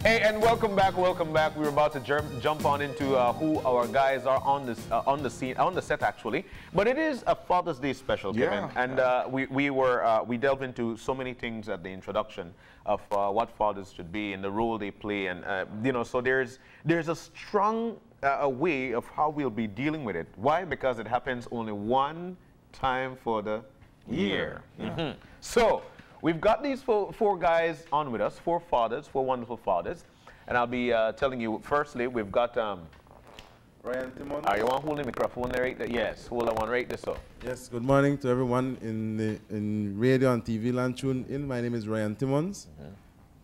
Hey, and welcome back, welcome back. We're about to jump on into who our guys are on this on the scene, on the set actually. But it is a Father's Day special, Kevin, and we delved into so many things at the introduction of what fathers should be and the role they play, and you know, so there's a strong way of how we'll be dealing with it. Why? Because it happens only one time for the year. So we've got these four guys on with us, four fathers, four wonderful fathers. And I'll be telling you, firstly, we've got Royan Timmons. You want to hold the microphone there? Right there? Yes, hold on one right there, so. Yes, good morning to everyone in radio and TV land tune in. My name is Royan Timmons.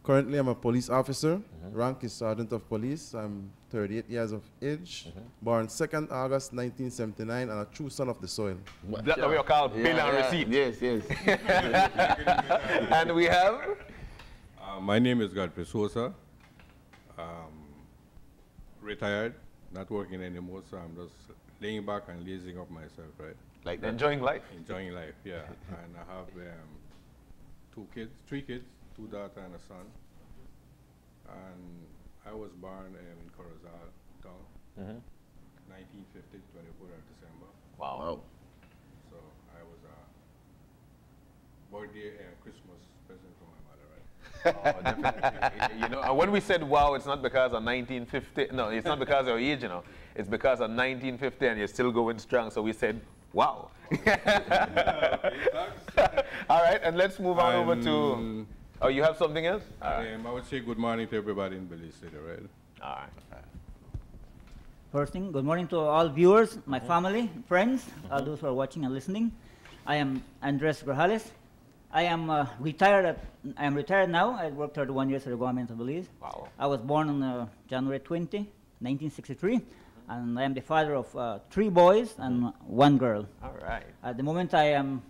Currently, I'm a police officer. Rank is Sergeant of Police. I'm 38 years of age. Born 2nd August 1979 and a true son of the soil. That's what we call bill and receipt. Yes, yes. And we have? My name is Godfrey Sosa. Retired, not working anymore, so I'm just laying back and lazing up myself, right? Like enjoying life? Enjoying life, yeah. And I have three kids, 2 daughters and a son. And I was born in Grajalez town, 1950, 24th of December. Wow. So I was a birthday and Christmas present for my mother, right? Oh, definitely. You know, when we said wow, it's not because of 1950. No, it's not because of your age, you know. It's because of 1950 and you're still going strong. So we said wow. All right, and let's move on over to. Oh, you have something else? I would say good morning to everybody in Belize City, right? All right. First thing, good morning to all viewers, my family, friends, all those who are watching and listening. I am Andres Grajalez. I am retired now. I worked 31 years for the government of Belize. Wow. I was born on January 20, 1963, and I am the father of 3 boys and 1 girl. All right. At the moment, I am,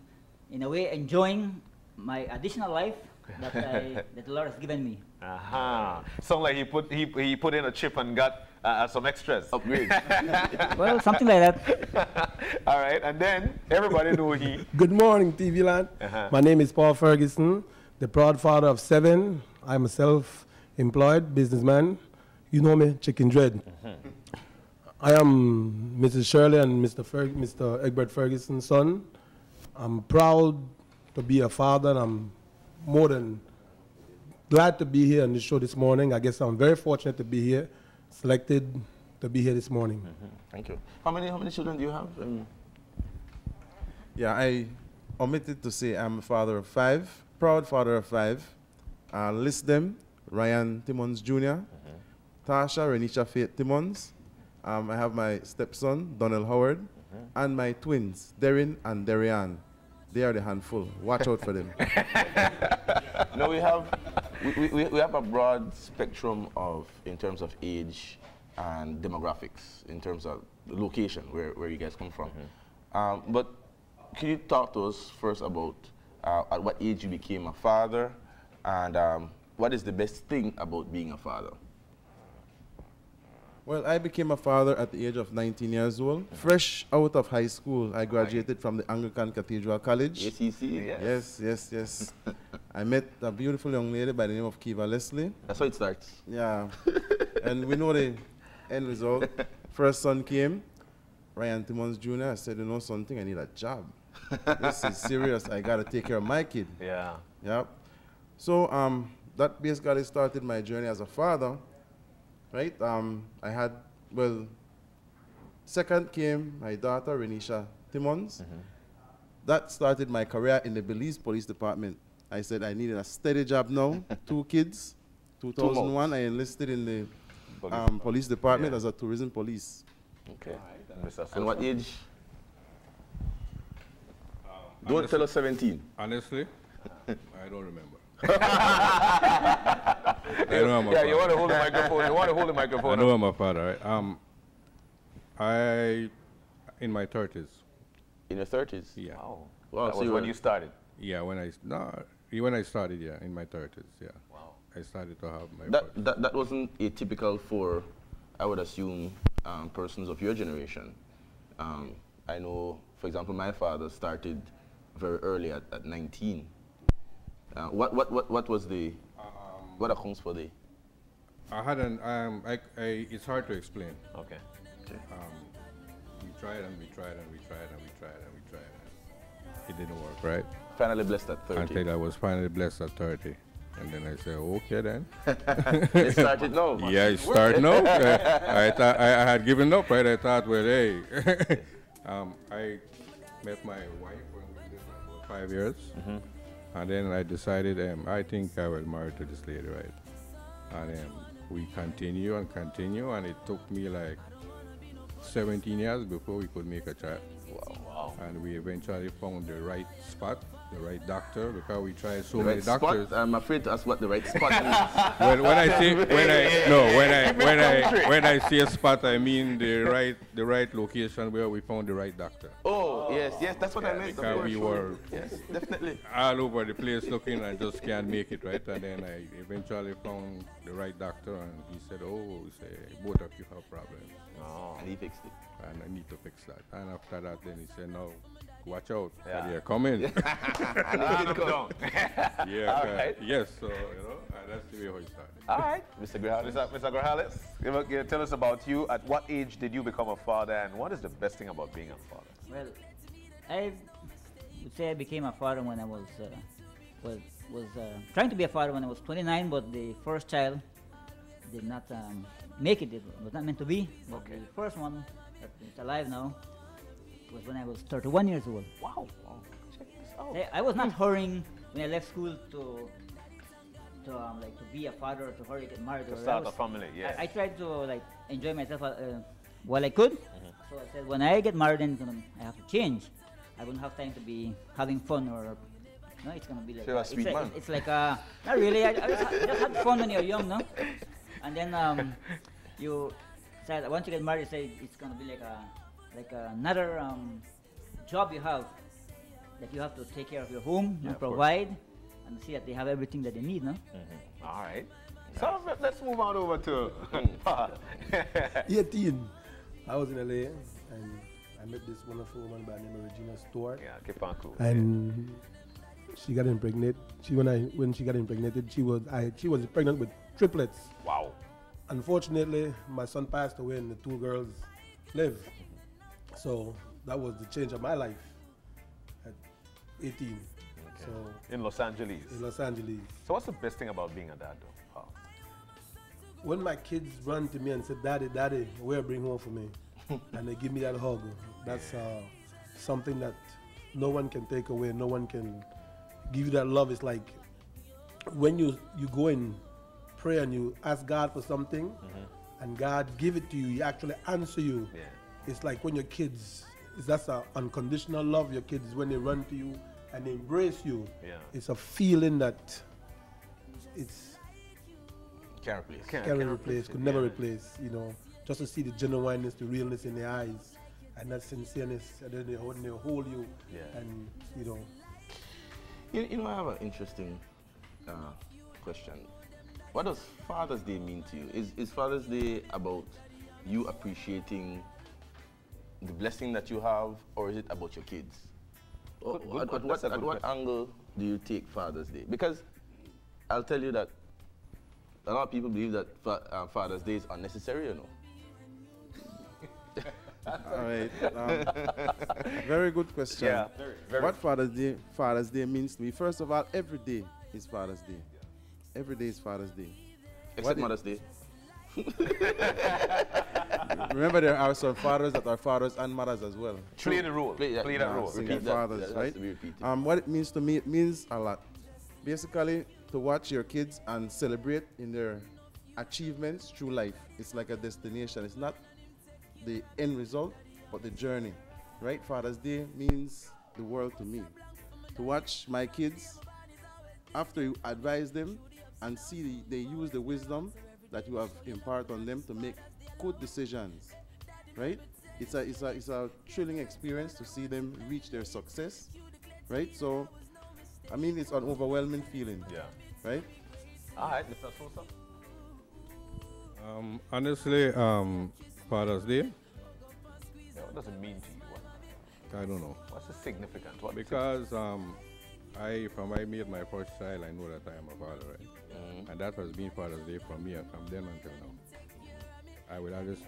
in a way, enjoying my additional life that the Lord has given me. Sound like he put in a chip and got some extras. Upgrade. Well, something like that. All right, and then everybody know he. Good morning, TV Land. My name is Paul Ferguson, the proud father of 7. I'm a self-employed businessman. You know me, Chicken Dread. I am Mrs. Shirley and Mr. Egbert Ferguson's son. I'm proud to be a father, and I'm more than glad to be here on the show this morning. I guess I'm very fortunate to be here, selected to be here this morning. Thank you. How many children do you have? Yeah, I omitted to say I'm a father of 5, proud father of 5. List them: Royan Timmons Jr., Tasha Renisha Faith Timmons. I have my stepson, Donald Howard, and my twins, Darren and Darian. They are the handful. Watch out for them. No, we have a broad spectrum in terms of age and demographics, in terms of the location where you guys come from. But can you talk to us first about at what age you became a father, and what is the best thing about being a father? Well, I became a father at the age of 19 years old. Fresh out of high school, I graduated from the Anglican Cathedral College. ACC? Yes. I met a beautiful young lady by the name of Kiva Leslie. That's how it starts. Yeah. And we know the end result. First son came, Royan Timmons Jr. I said, you know something, I need a job. This is serious. I got to take care of my kid. Yeah. Yep. So that basically started my journey as a father. Right, I had, well, second came my daughter, Renisha Timmons. That started my career in the Belize Police Department. I said I needed a steady job now, 2 kids. 2001, I enlisted in the police department as a tourism police. Okay. And what age? Don't tell us 17. Honestly, I don't remember. You want to hold the microphone. You want to hold the microphone. I know I'm a father. Right? In my 30s. In your 30s? Yeah. Wow. Well, That was when you started. Yeah, when I started, yeah, in my 30s, yeah. Wow. I started to have my. That wasn't atypical for, I would assume, persons of your generation. I know, for example, my father started very early at 19. What was the, what accounts for the? I had an, it's hard to explain. Okay. We tried and we tried and we tried and we tried and we tried. And it didn't work, right? Finally blessed at 30. Until I was finally blessed at 30. And then I said, okay then. It started now. Yeah, it started now. I thought I had given up, right? I thought, well, hey. I met my wife when we lived for about 5 years. And then I decided, I think I will marry to this lady, right? And we continue, and it took me like 17 years before we could make a child. Wow. And we eventually found the right spot, the right doctor, because we tried so The many right doctors. spot? I'm afraid to ask what the right spot is. Well, when I say a spot, I mean the right location where we found the right doctor. Oh, yes, that's what I meant. Because we were Yes, definitely. all over the place looking and just can't make it, right? And then I eventually found the right doctor, and he said, both of you have problems, And he fixed it. and I need to fix that. And after that, then he said, no, watch out, Yeah. they're coming. And it did come. Yeah, All right. yes, so, and that's the way how it started. All right, Mr. Grajalez. Mr. Grajalez, tell us about you. At what age did you become a father, and what is the best thing about being a father? Well, I would say I became a father when I was trying to be a father when I was 29, but the first child did not make it. It was not meant to be. But Okay. the first one that is alive now was when I was 31 years old. Wow. Check this out. I was not hurrying when I left school to be a father or to hurry get married. To or start I a family, yeah. I tried to enjoy myself while I could. So I said, when I get married, then I have to change. I won't have time to be having fun or. No, it's gonna be like So you're a sweet man. it's like not really. I just had fun when you're young, no. And then you said once you get married, you say it's gonna be like another job you have, that you have to take care of your home Yeah, and of course. provide and see that they have everything that they need, no. All right. So let's move on over to 18. I was in LA and I met this wonderful woman by the name of Regina Stewart. Yeah, keep on cool. And she got impregnated. When she got impregnated, she was pregnant with triplets. Wow. Unfortunately, my son passed away and the two girls live. So that was the change of my life at 18. Okay. So In Los Angeles. in Los Angeles. So what's the best thing about being a dad, though? Oh. When my kids run to me and say, Daddy, where bring home for me? And they give me that hug. That's something that no one can take away. No one can give you that love. It's like when you go in prayer and you ask God for something and God give it to you, He actually answer you. Yeah. It's like when your kids, that's an unconditional love. Your kids, when they run to you and they embrace you, Yeah. it's a feeling that it's Can't replace. can't replace, could never replace, just to see the genuineness, the realness in their eyes, and that sincereness, and then they hold you, Yeah. and I have an interesting question. What does Father's Day mean to you? Is Father's Day about you appreciating the blessing that you have, or is it about your kids? At what angle do you take Father's Day? Because I'll tell you that a lot of people believe that Father's Day is unnecessary, All right. Very good question. Yeah. Very. What Father's Day means to me, first of all, every day is Father's Day. Every day is Father's Day. Except Mother's Day. Remember, there are some fathers that are fathers and mothers as well. Play the role. Play that role. Single Repeat that. fathers, That has right? to be repeated. What it means to me, it means a lot. Basically, to watch your kids and celebrate in their achievements through life. It's like a destination. It's not the end result, but the journey, right? Father's Day means the world to me. To watch my kids, after you advise them and see they use the wisdom that you have imparted on them to make good decisions, right? It's a thrilling experience to see them reach their success, right? So, I mean, it's an overwhelming feeling, Yeah. right? All right, Mr. Sosa. Honestly, Father's Day, Yeah, what does it mean to you? I don't know. What's the significance? Because from I made my first child, I know that I am a father, right? And that has been Father's Day for me from then until now.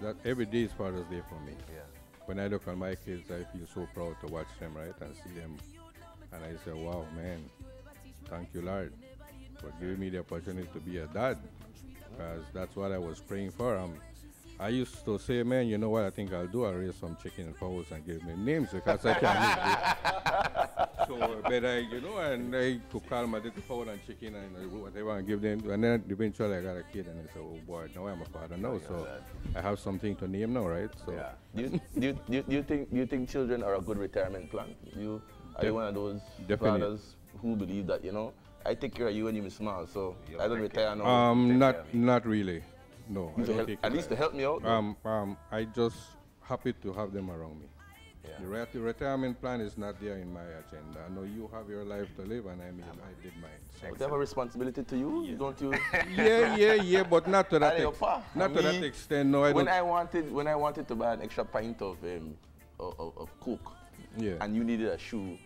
That every day is Father's Day for me. Yeah. When I look at my kids, I feel so proud to watch them, right, and see them. And I say, wow, man, thank you, Lord, for giving me the opportunity to be a dad, because that's what I was praying for. I used to say, man, you know what I think I'll do? I'll raise some chicken and fowls and give them names because I can't make it. So, but and I could call my little fowl and chicken and whatever and give them. And then eventually I got a kid and I said, oh boy, now I'm a father now. So I have something to name now, right? So Do you think children are a good retirement plan? Are you one of those fathers who believe that, I take care of you when you were small, so I don't retire now? Not really. No. At least to help me out? I just happy to have them around me. Yeah. The retirement plan is not there in my agenda. I know you have your life to live, and I did mine. But they have a responsibility to you, don't you? Yeah, but not to that that extent. No, when I wanted to buy an extra pint of Coke, and you needed a shoe.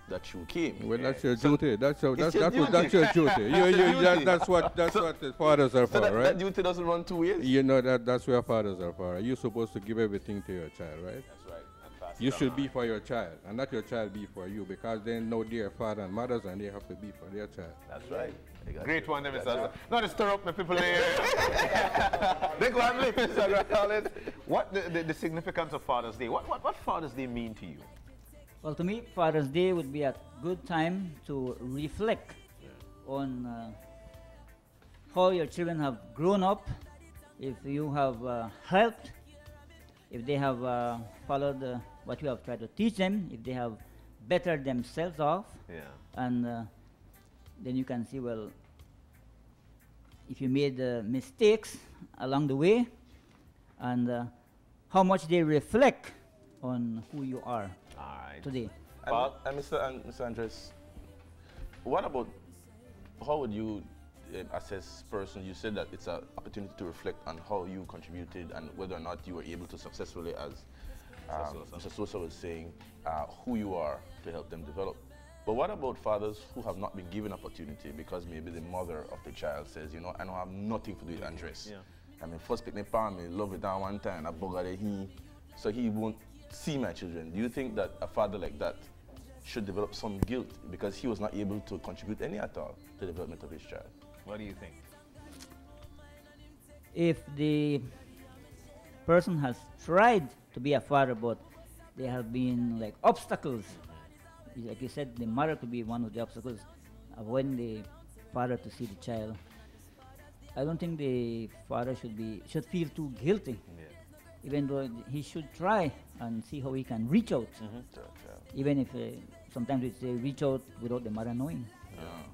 That shoe came. Well, that's your duty. That's your duty. That's what the fathers are for, right? That duty doesn't run two ways. You know that's where fathers are for. You're supposed to give everything to your child, right? That's right. You should be for your child, and not your child be for you, because they know their father and mothers, and they have to be for their child. That's right. Great one, Mr. Sosa. Not to stir up my people here. They go and live, Mr. Grajalez. What the significance of Father's Day? What Father's Day mean to you? Well, to me, Father's Day would be a good time to reflect on how your children have grown up, if you have helped, if they have followed what you have tried to teach them, if they have bettered themselves off, and then you can see, well, if you made mistakes along the way, and how much they reflect on who you are today. And Mr. Andres, what about, how would you assess person? You said that it's an opportunity to reflect on how you contributed and whether or not you were able to successfully, as Mr. Sosa was saying, who you are to help them develop. But what about fathers who have not been given opportunity because maybe the mother of the child says, I don't have nothing to do with Andres. I mean, first pick my palm, I love it down one time, I bugger he, so he won't see my children. Do you think that a father like that should develop some guilt because he was not able to contribute any at all to the development of his child? What do you think? If the person has tried to be a father, but there have been like obstacles, like you said, the mother could be one of the obstacles, avoiding the father to see the child. I don't think the father should feel too guilty. Even though he should try and see how he can reach out, even if sometimes we say reach out without the mother knowing.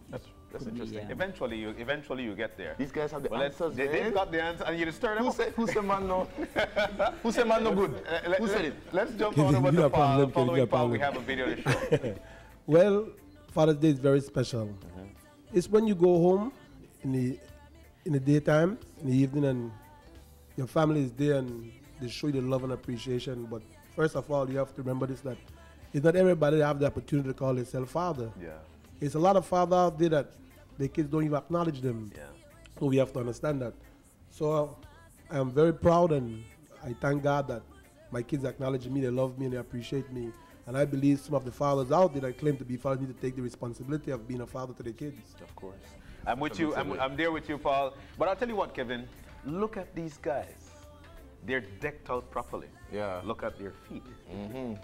That's interesting. Eventually you get there. These guys have the answers. They've got the answer, and you stir them up. Who said man no? Who said man no good? Who said it? Let's jump on over to Paul. Following Paul, we have a video to show. Well, Father's Day is very special. It's when you go home in the daytime, in the evening, and your family is there and they show you the love and appreciation. But first of all, you have to remember this, that it's not everybody that have the opportunity to call themselves father. It's a lot of fathers out there that their kids don't even acknowledge them. So we have to understand that. So I am very proud, and I thank God that my kids acknowledge me, they love me, and they appreciate me. And I believe some of the fathers out there that claim to be fathers need to take the responsibility of being a father to their kids. Of course. I'm with you. I'm there with you, Paul. But I'll tell you what, Kevin. Look at these guys. They're decked out properly. Look at their feet.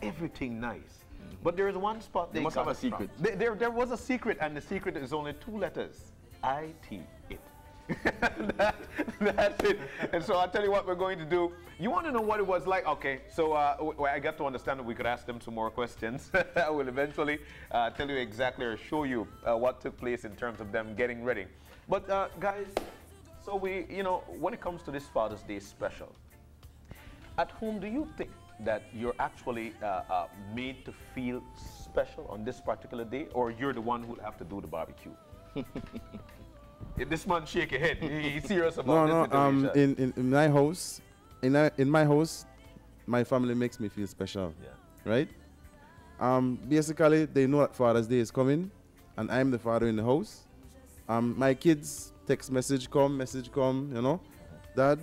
Everything nice. But there is one spot they must have a secret. There was a secret, and the secret is only 2 letters. IT. It. That's it. And so I'll tell you what we're going to do. You want to know what it was like? Okay, so I got to understand that we could ask them some more questions. I will eventually tell you exactly or show you what took place in terms of them getting ready. But guys, so when it comes to this Father's Day special, at whom do you think that you're actually made to feel special on this particular day, or you're the one who'll have to do the barbecue? This man shake your head. He's serious about this. In my house, my family makes me feel special. Right? Basically, they know that Father's Day is coming, and I'm the father in the house, my kids text message come, you know, Dad,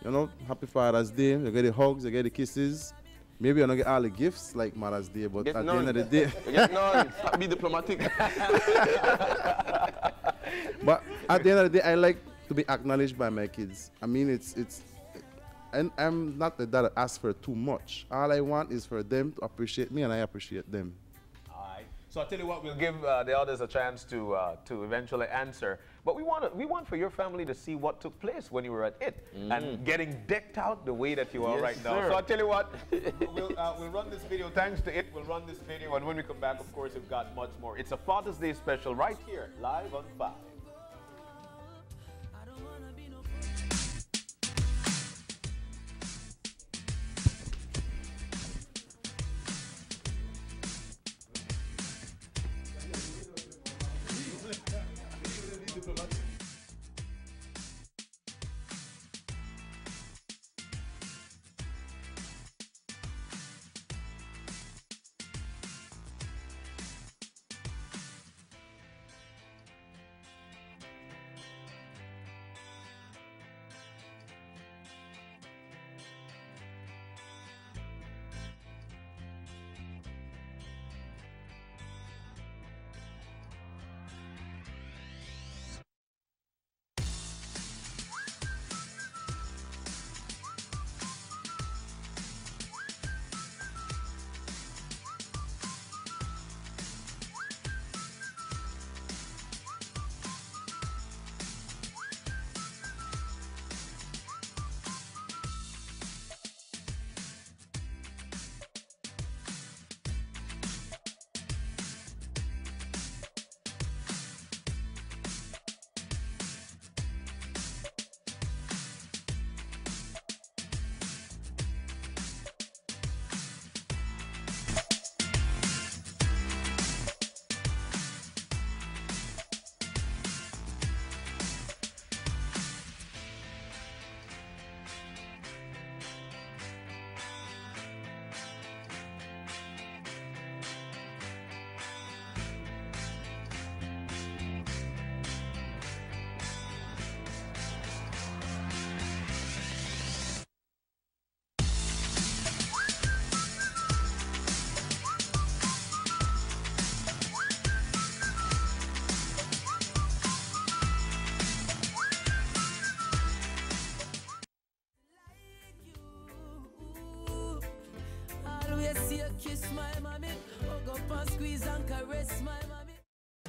you know, happy Father's Day. You get the hugs, you get the kisses. Maybe you don't get all the gifts like Mother's Day, but at the end of the day, get none. Be diplomatic. But at the end of the day, I like to be acknowledged by my kids. I mean, and I'm not the dad that asks for too much. All I want is for them to appreciate me, and I appreciate them. All right. So I'll tell you what, we'll give the others a chance to eventually answer. But we want for your family to see what took place when you were at it and getting decked out the way that you are right now. So I'll tell you what, we'll run this video. Thanks to it, we'll run this video. And when we come back, of course, we've got much more. It's a Father's Day special right here, live on 5.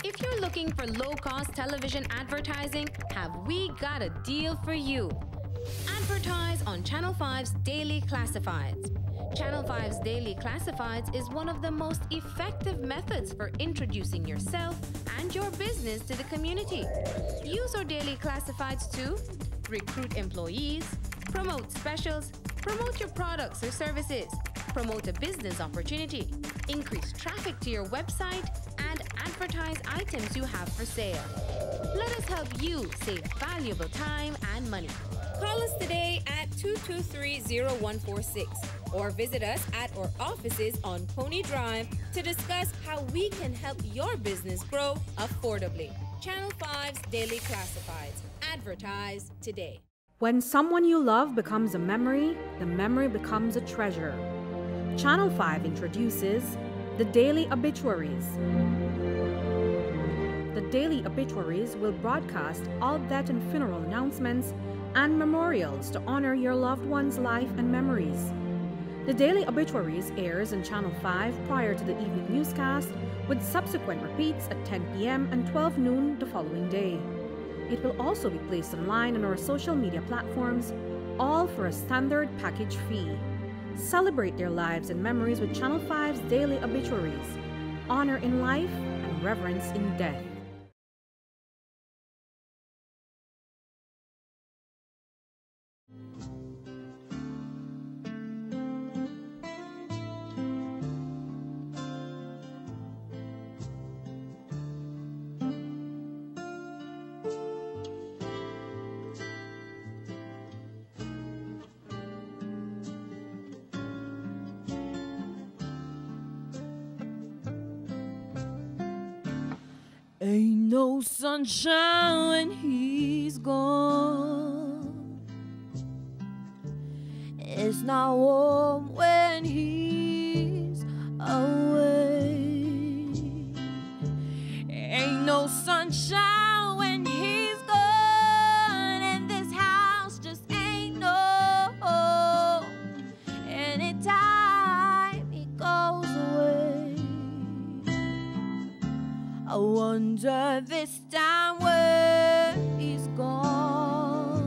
If you're looking for low-cost television advertising, have we got a deal for you? Advertise on Channel 5's Daily Classifieds. Channel 5's Daily Classifieds is one of the most effective methods for introducing yourself and your business to the community. Use our Daily Classifieds to recruit employees, promote specials, promote your products or services, promote a business opportunity, increase traffic to your website, and advertise items you have for sale. Let us help you save valuable time and money. Call us today at 223-0146 or visit us at our offices on Pony Drive to discuss how we can help your business grow affordably. Channel 5's Daily Classifieds. Advertise today. When someone you love becomes a memory, the memory becomes a treasure. Channel 5 introduces the Daily Obituaries. The Daily Obituaries will broadcast all death and funeral announcements and memorials to honor your loved one's life and memories. The Daily Obituaries airs on Channel 5 prior to the evening newscast, with subsequent repeats at 10 p.m. and 12 noon the following day. It will also be placed online on our social media platforms, all for a standard package fee. Celebrate their lives and memories with Channel 5's Daily Obituaries. Honor in life and reverence in death. no sunshine when he's gone. It's not warm when he's away. Ain't no sunshine when he's gone, and this house just ain't no home. Anytime he goes away, I wonder this time where he's gone.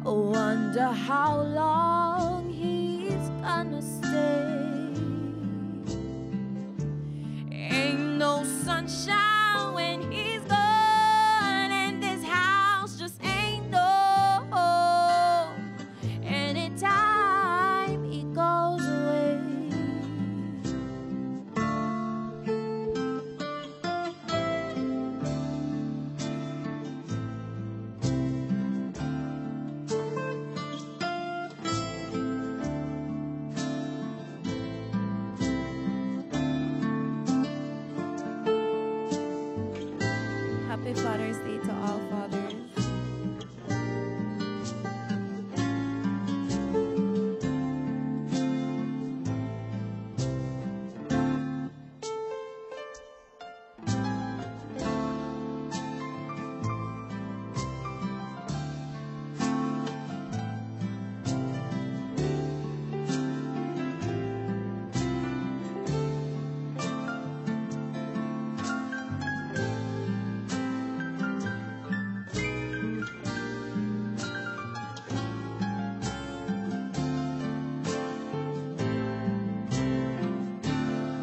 I wonder how long he's gonna stay. Ain't no sunshine when he's gone, and this house just ain't no home. Anytime he goes away. Happy Father's Day to all fathers.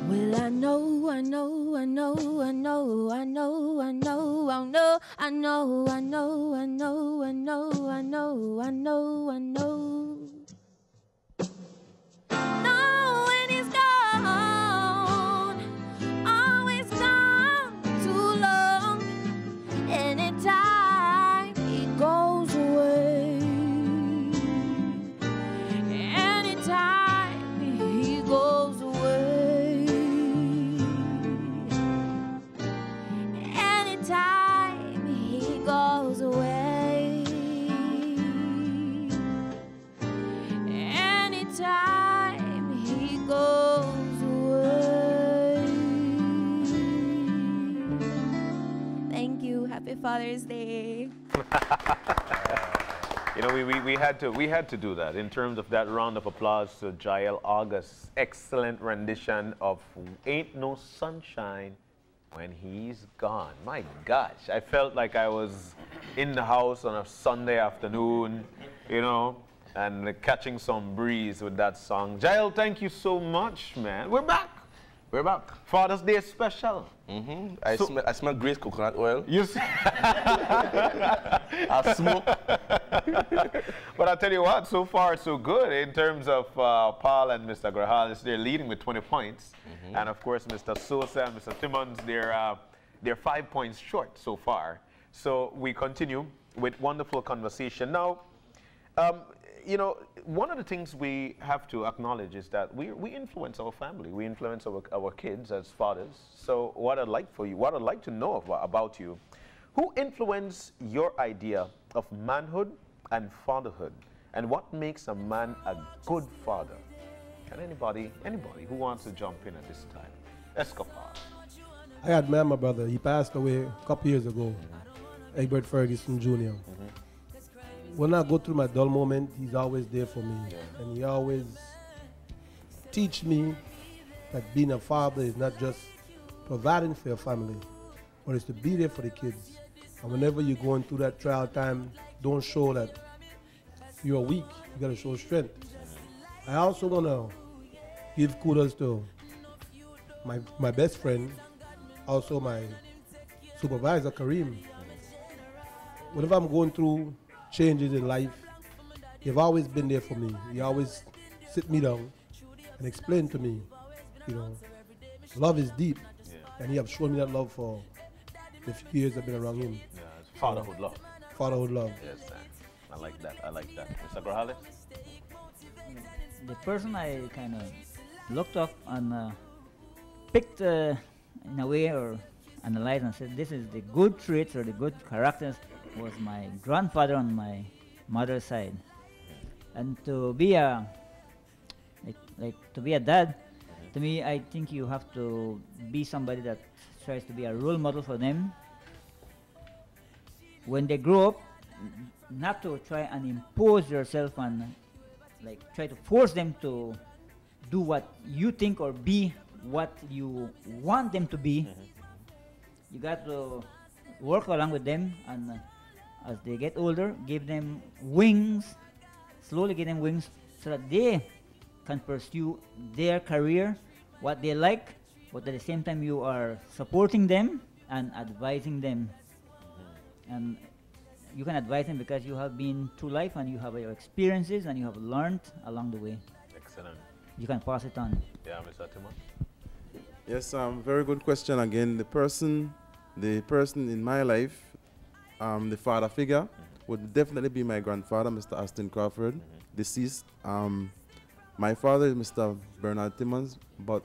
Well, I know, I know, I know, I know, I know, I know, I know, I know, I know, I know, I know, I know, I know, I know. No, when he's gone, always gone too long. Anytime he goes away, anytime he goes away, anytime he goes away, anytime he goes away. Thank you. Happy Father's Day. You know, we had to do that in terms of that round of applause to Jael August's excellent rendition of "Ain't No Sunshine When He's Gone." My gosh, I felt like I was in the house on a Sunday afternoon, you know, and catching some breeze with that song. Jael, thank you so much, man. We're back. We're back. Father's Day special. I smell great coconut oil. You see? I smoke. But I'll tell you what, so far so good in terms of Paul and Mr. Grajalez. They're leading with 20 points. And of course, Mr. Sosa and Mr. Timmons, they're 5 points short so far. So we continue with wonderful conversation. Now, you know, one of the things we have to acknowledge is that we influence our family. We influence our kids as fathers. So what I'd like to know about you, who influenced your idea of manhood and fatherhood? And what makes a man a good father? Can anybody who wants to jump in at this time? Escapade. I admire my brother. He passed away a couple years ago. Egbert Ferguson Jr. When I go through my dull moment, he's always there for me. And he always teach me that being a father is not just providing for your family, but it's to be there for the kids. And whenever you're going through that trial time, don't show that you're weak. You gotta show strength. I also wanna give kudos to my best friend, also my supervisor, Kareem. Whenever I'm going through changes in life, you've always been there for me. You always sit me down and explain to me, you know, love is deep. And you have shown me that love for the few years I've been around him. Yeah, it's fatherhood love. Fatherhood love. Yes, man. I like that. I like that. Mr. Grajalez? The person I kind of looked up and picked in a way, or analyzed and said, this is the good traits or the good characters was my grandfather on my mother's side. And to be a to be a dad, to me, I think you have to be somebody that tries to be a role model for them. When they grow up, not to try and impose yourself and like try to force them to do what you think or be what you want them to be. You got to work along with them, and as they get older, give them wings, slowly give them wings so that they can pursue their career, what they like, but at the same time you are supporting them and advising them. And you can advise them because you have been through life and you have your experiences and you have learned along the way. Excellent. You can pass it on. Yeah, Mr. Timmons. Yes, very good question again. The person in my life, the father figure, would definitely be my grandfather, Mr. Aston Crawford, deceased. My father is Mr. Bernard Timmons, but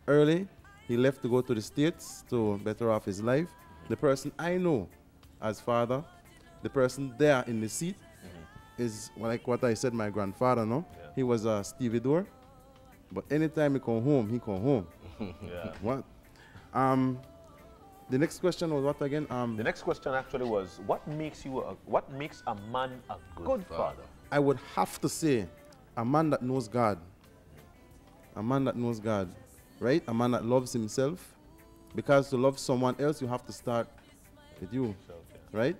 early he left to go to the States to better off his life. The person I know as father, the person there in the seat, is like what I said, my grandfather, no? Yeah. He was a stevedore, but anytime he come home, he come home. Yeah. What? The next question was what again? The next question actually was, what makes a man a good father? I would have to say, a man that knows God. A man that knows God, right? A man that loves himself. Because to love someone else, you have to start with you, right?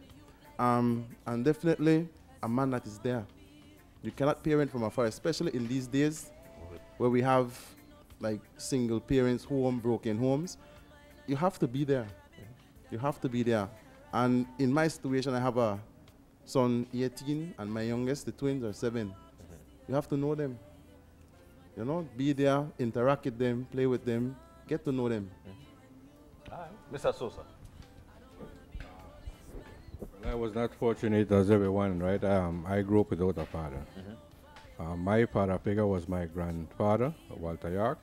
And definitely a man that is there. You cannot parent from afar, especially in these days where we have like single parents, broken homes. You have to be there. You have to be there. And in my situation, I have a son 18 and my youngest, the twins, are 7. You have to know them. You know, be there, interact with them, play with them, get to know them. All right. Mr. Sosa. Well, I was not fortunate as everyone, right? I grew up without a father. My father figure was my grandfather, Walter York.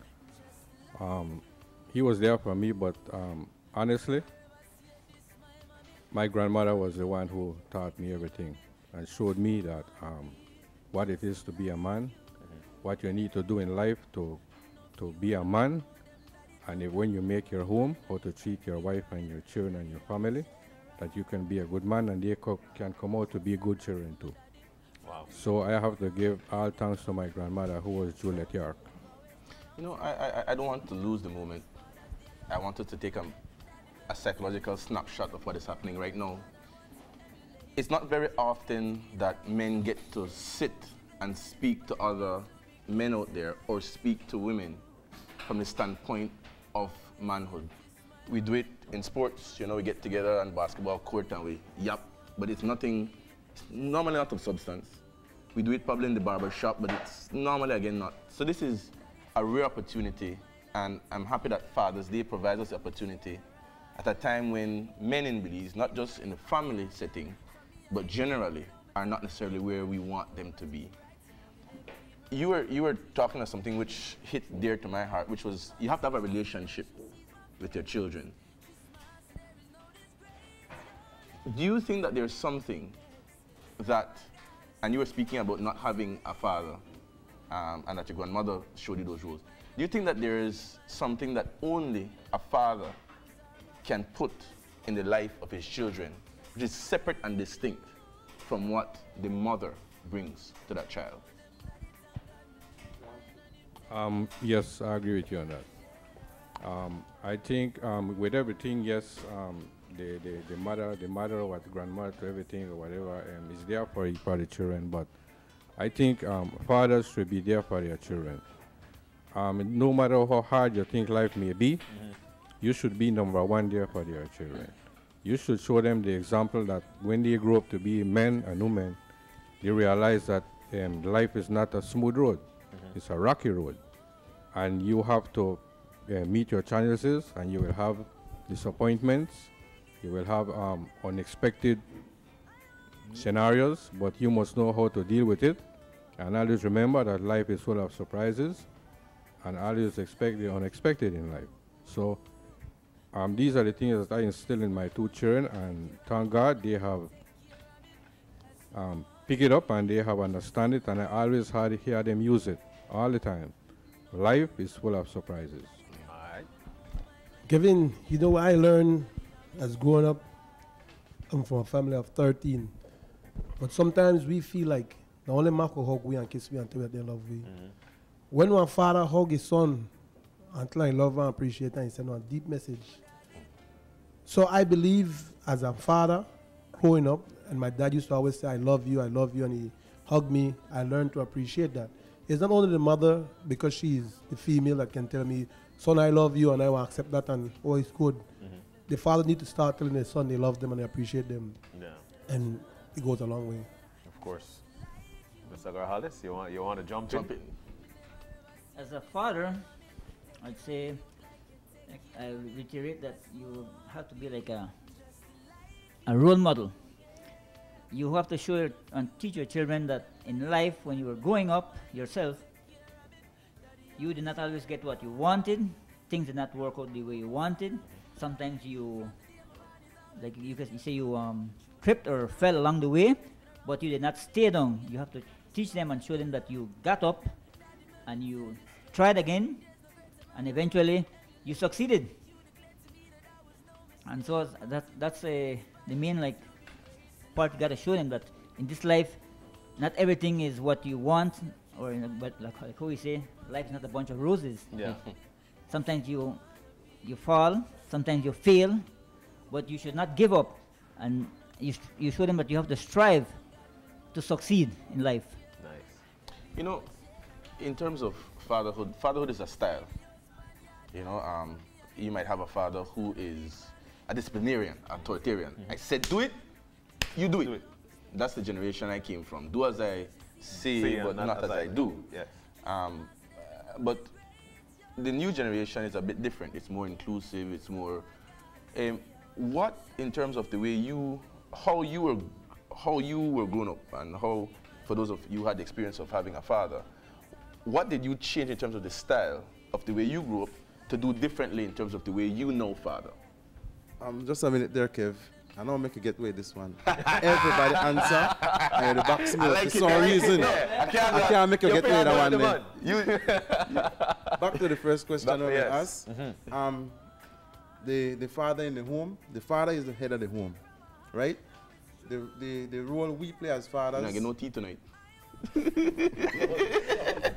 He was there for me, but honestly, my grandmother was the one who taught me everything and showed me that what it is to be a man, what you need to do in life to be a man, and when you make your home, how to treat your wife and your children and your family, that you can be a good man and they can come out to be good children too. Wow. So I have to give all thanks to my grandmother, who was Juliet York. You know, I don't want to lose the moment. I wanted to take a psychological snapshot of what is happening right now. It's not very often that men get to sit and speak to other men out there or speak to women from the standpoint of manhood. We do it in sports, you know, we get together on basketball court and we yap, but it's nothing, it's normally not of substance. We do it probably in the barber shop, but it's normally again not. So this is a rare opportunity, and I'm happy that Father's Day provides us the opportunity at a time when men in Belize, not just in the family setting, but generally, are not necessarily where we want them to be. You were talking about something which hit dear to my heart, which was you have to have a relationship with your children. Do you think that there's something that, and you were speaking about not having a father, and that your grandmother showed you those rules. Do you think that there is something that only a father can put in the life of his children, which is separate and distinct from what the mother brings to that child? Yes, I agree with you on that. I think with everything, yes, the mother or the grandmother to everything or whatever is there for the children, but I think fathers should be there for their children. No matter how hard you think life may be, you should be number one there for their children. You should show them the example that when they grow up to be men and women, they realize that life is not a smooth road. It's a rocky road. And you have to meet your challenges, and you will have disappointments. You will have unexpected scenarios, but you must know how to deal with it. And always remember that life is full of surprises, and always expect the unexpected in life. So these are the things that I instill in my two children, and thank God they have pick it up and they have understand it, and I always hear them use it all the time. Life is full of surprises. All right. Kevin, you know what I learned as growing up? I'm from a family of 13. But sometimes we feel like the only man could hug we and kiss we and tell us they love we. When one father hug his son until I love and appreciate and he send a deep message. So I believe as a father growing up, and my dad used to always say, I love you, and he hugged me. I learned to appreciate that. It's not only the mother, because she's the female, that can tell me, son, I love you, and I will accept that, and oh, it's good. The father need to start telling his son they love them and they appreciate them. Yeah. And it goes a long way. Of course. Mr. Grajalez, you want to jump in? As a father, I'd say, I reiterate that you have to be like a role model. You have to show and teach your children that in life, when you were growing up yourself, you did not always get what you wanted. Things did not work out the way you wanted. Sometimes you, like you say, you tripped or fell along the way, but you did not stay down. You have to teach them and show them that you got up and you tried again, and eventually you succeeded. And so that's the main part. You gotta show them that in this life, not everything is what you want, but like how we say, life is not a bunch of roses. Yeah. Sometimes you fall, sometimes you fail, but you should not give up, and you show them that you have to strive to succeed in life. Nice. You know, in terms of fatherhood is a style. You know, you might have a father who is a disciplinarian, authoritarian. I said do it, you do it. That's the generation I came from. Do as I say, but not as I do. Yes. But the new generation is a bit different. It's more inclusive. It's more. What, in terms of the way how you were grown up, and how, for those of you who had the experience of having a father, what did you change in terms of the style of the way you grew up to do differently in terms of the way you know father? Just a minute there, Kev. I know I make you get away this one. Everybody answer, and the box me for some reason. I can't make you get away that one. Back to the first question I asked. The father in the home, the father is the head of the home, right? The role we play as fathers. You're not getting no tea tonight.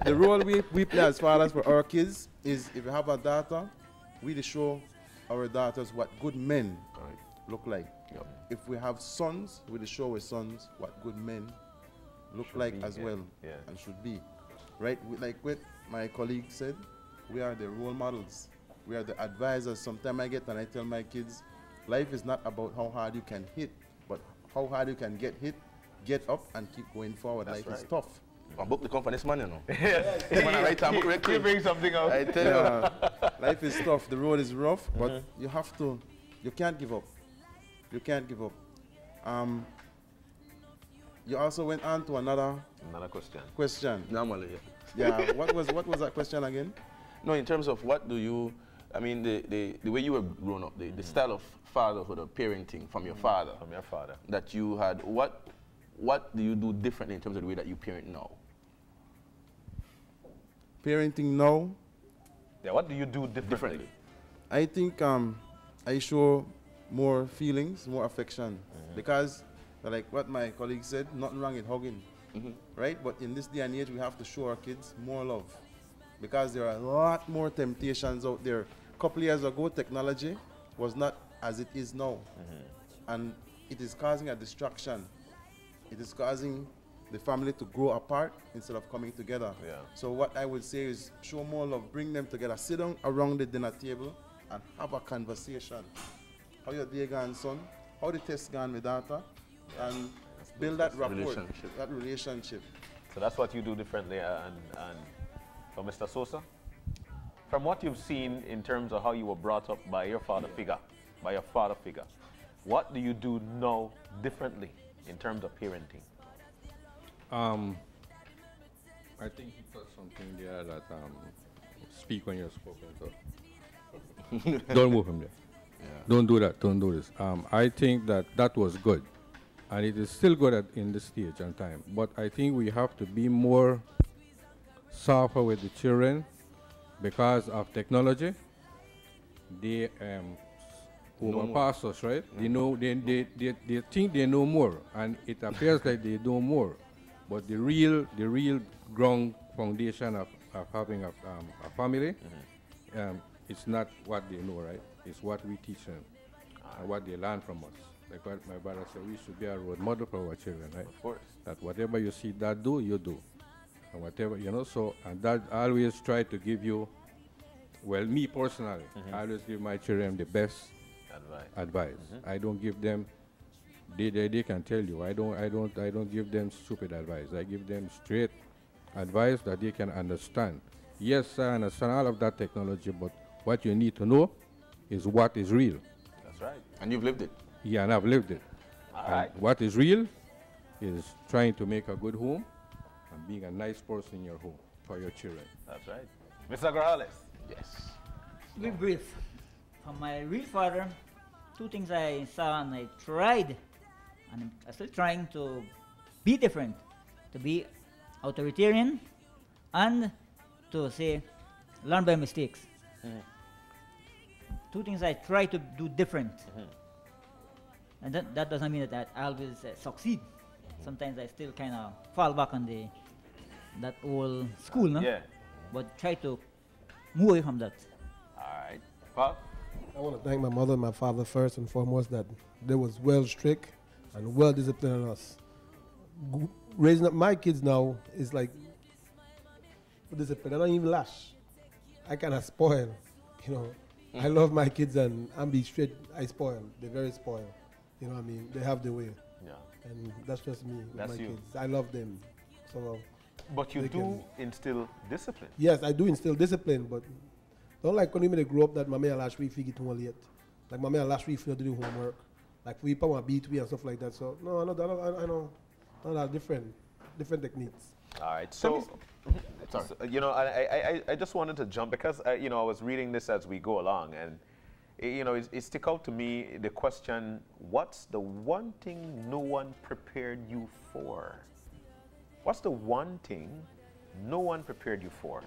The role we play as fathers for our kids is, if you have a daughter, we show our daughters what good men look like. Yep. If we have sons, we show our sons what good men look like as well, and should be. Right? Like what my colleague said, we are the role models. We are the advisors. Sometimes I get and I tell my kids, life is not about how hard you can hit, but how hard you can get hit, get up, and keep going forward. That's life is tough. I booked the company this man, you know. You bring something out. I tell you. Life is tough. The road is rough, but you can't give up. You can't give up. You also went on to another question. Normally, yeah. What was that question again? No, in terms of what do you, I mean, the way you were grown up, the style of fatherhood or parenting from your father. From your father. That you had, what do you do differently in terms of the way that you parent now? Parenting now? Yeah, what do you do differently? I think I show more feelings, more affection. Because, like what my colleague said, nothing wrong with hugging. Right? But in this day and age, we have to show our kids more love. Because there are a lot more temptations out there. A couple years ago, technology was not as it is now. And it is causing a distraction. It is causing the family to grow apart instead of coming together. Yeah. So what I would say is show more love, bring them together, sit down around the dinner table and have a conversation. How your day gone, son? How the test gone with daughter? And build that rapport, that relationship. So that's what you do differently. And for Mr. Sosa, from what you've seen in terms of how you were brought up by your father figure, what do you do now differently in terms of parenting? I think he said something there that speak when you're spoken to. Don't move him there. Don't do that. Don't do this. I think that was good, and it is still good in this stage and time. But I think we have to be more softer with the children because of technology. They overpass us, right? They know they think they know more, and it appears like they know more. But the real ground foundation of having a family, it's not what they know, right? It's what we teach them and what they learn from us. Like what my brother said, we should be a role model for our children, right? Of course. That whatever you see dad do, you do. And whatever, so, and that I always try to give you, well, me personally, I always give my children the best advice. I don't give them, they can tell you, I don't give them stupid advice. I give them straight advice that they can understand. Yes, I understand all of that technology, but what you need to know is what is real. That's right. And you've lived it. Yeah, and I've lived it. All right. What is real is trying to make a good home and being a nice person in your home for your children. That's right. Mr. Grajalez. Yes. To be brief, from my real father, two things I saw and I tried, and I'm still trying to be different, to be authoritarian, and to say, learn by mistakes. Two things I try to do different. And that doesn't mean that I always succeed. Sometimes I still kind of fall back on that old school, no? Yeah. But try to move away from that. All right. Pop? I want to thank my mother and my father first and foremost that they was well strict and well disciplined on us. Raising up my kids now is like discipline. I don't even lash. I kind of spoil, I love my kids and I'm be straight. I spoil. They're very spoiled. You know what I mean? They have their way. Yeah. And that's just me with That's my you. kids. I love them. So. But you do instill discipline. Yes, I do instill discipline, but don't like when they grow up that my man last week figure too late. Like my man last week to do homework. Like we want to beat me and stuff like that. So no, I know that different techniques. All right. So, I just wanted to jump because I was reading this as we go along, and it stick out to me the question: what's the one thing no one prepared you for? What's the one thing no one prepared you for?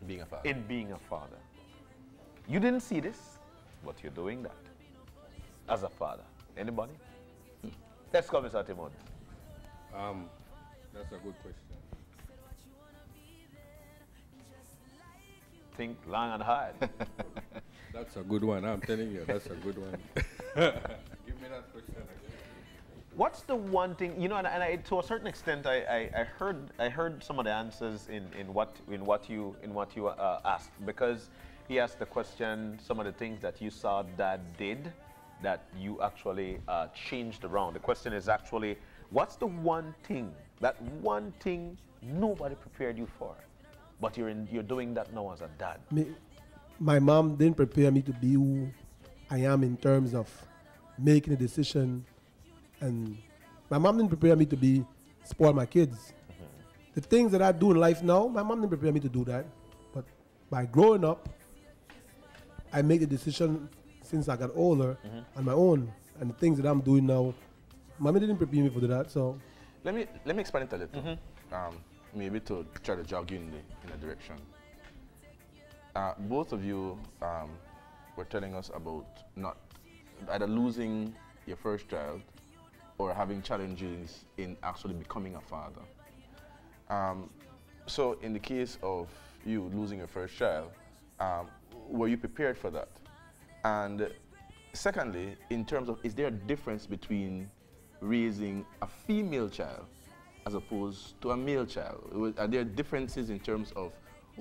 Being a father. In being a father. You didn't see this, but you're doing that as a father. Anybody? Let's go, Mr. Timmons. That's a good question. Think long and hard. That's a good one. I'm telling you, that's a good one. Give me that question again. What's the one thing, to a certain extent, I heard some of the answers in what you asked, because he asked the question, some of the things that you saw Dad did that you actually changed around. The question is actually, what's the one thing nobody prepared you for, but you're doing that now as a dad? My mom didn't prepare me to be who I am in terms of making a decision. And my mom didn't prepare me to spoil my kids. The things that I do in life now, my mom didn't prepare me to do that. But by growing up, I make the decision since I got older on my own. And the things that I'm doing now, mommy didn't prepare me for that. So let me expand it a little. Maybe to try to jog you in a direction. Both of you were telling us about not either losing your first child or having challenges in actually becoming a father. So in the case of you losing your first child, were you prepared for that? And secondly, in terms of, is there a difference between raising a female child as opposed to a male child? Are there differences in terms of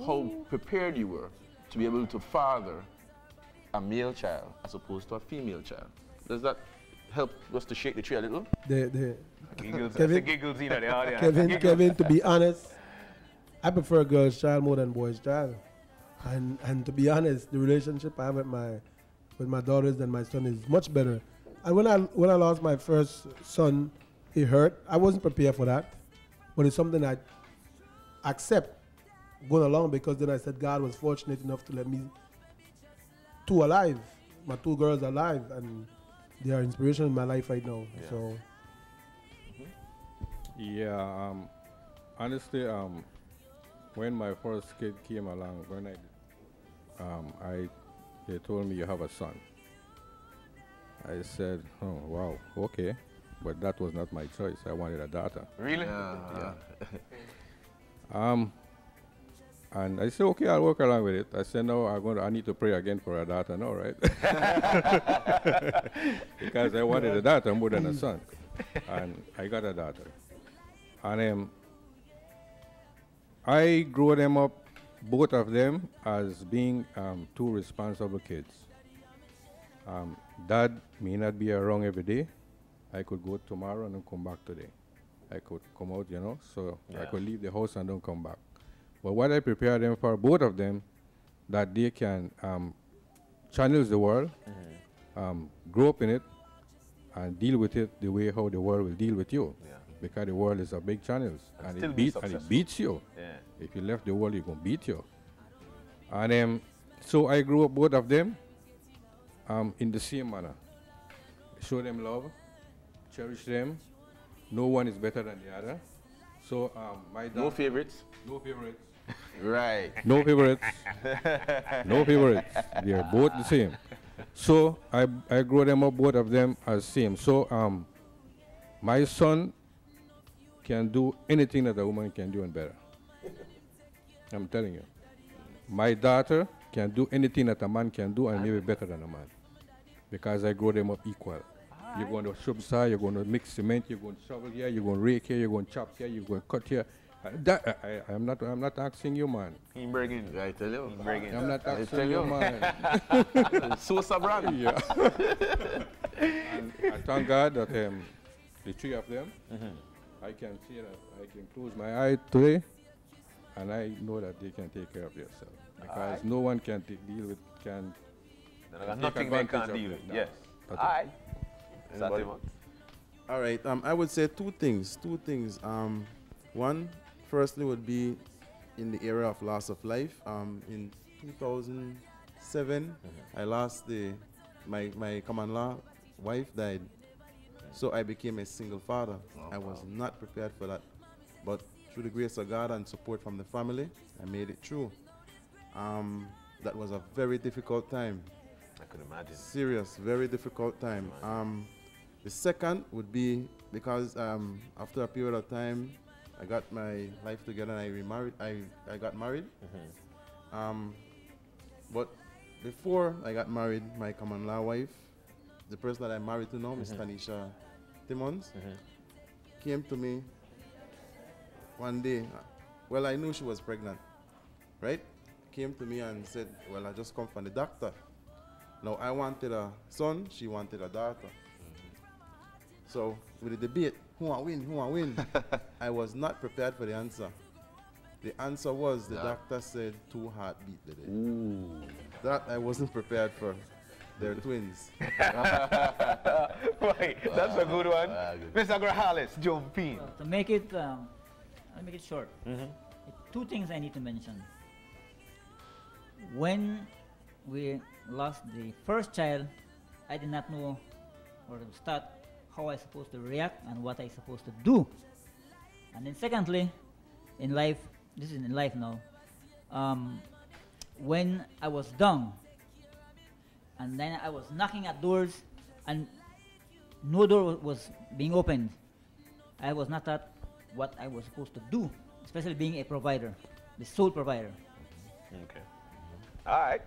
how prepared you were to be able to father a male child as opposed to a female child? Does that help us to shake the tree a little? Giggles in the audience. Kevin, to be honest, I prefer a girl's child more than boy's child. And to be honest, the relationship I have with my daughters and my son is much better. And when I lost my first son, it hurt. I wasn't prepared for that. But it's something I accept going along, because then I said God was fortunate enough to let me two alive. my 2 girls are alive, and they are inspiration in my life right now. Yeah. So. Yeah, honestly, when my first kid came along, they told me you have a son. I said, oh, wow, okay. But that was not my choice. I wanted a daughter. Really? Yeah. And I said, okay, I'll work along with it. I said, no, I need to pray again for a daughter now, right? Because I wanted a daughter more than a son. And I got a daughter. And I grew them up, both of them, as being 2 responsible kids. Dad may not be around every day. I could go tomorrow and then come back today. I could come out, so I could leave the house and don't come back. But what I prepare them for, both of them, that they can channel the world, grow up in it, and deal with it the way how the world will deal with you. Yeah. Because the world is a big channel, and it beats you. Yeah. If you left the world, it's going to beat you. And so I grew up both of them in the same manner. Show them love, cherish them. No one is better than the other. So my dad... No favorites? No favorites. Right. No favorites. No favorites. They are both the same. So I grew them up, both of them, as same. So my son can do anything that a woman can do and better. I'm telling you. My daughter can do anything that a man can do and maybe better than a man. Because I grow them up equal. You're going to shove side, you're going to mix cement, you're going to shovel here, you're going to rake here, you're going to chop here, you're going to cut here. I'm not asking you, man. He breaking. I tell you. I'm not asking you, man. Sosa brand. Yeah. And I thank God that the 3 of them, I can see that I can close my eye today, and I know that they can take care of themselves. Because no one can deal with, nothing they can't deal with. Yes. All right. All right. I would say 2 things. One, firstly, would be in the area of loss of life. In 2007, I lost my common law wife died, so I became a single father. I was not prepared for that, but through the grace of God and support from the family, I made it through. That was a very difficult time. I could imagine. Serious, very difficult time. The second would be because after a period of time, I got my life together and I remarried. I got married. But before I got married, my common law wife, the person that I'm married to now, Miss Tanisha Timmons, came to me one day. Well, I knew she was pregnant, right? Came to me and said, well, I just come from the doctor. Now, I wanted a son, she wanted a daughter. So, with the debate, who want win? I was not prepared for the answer. The answer was, the doctor said 2 heartbeat today. Ooh. That I wasn't prepared for. They're twins. Right, that's a good one. Mr. Grajalez, jump in. To make it, I'll make it short. 2 things I need to mention. When we lost the first child, I did not know where to start, how I supposed to react, and what I supposed to do. And then secondly, in life, this is in life now, when I was down, and then I was knocking at doors, and no door was being opened, I was not at what I was supposed to do, especially being a provider, the sole provider. Okay. All right.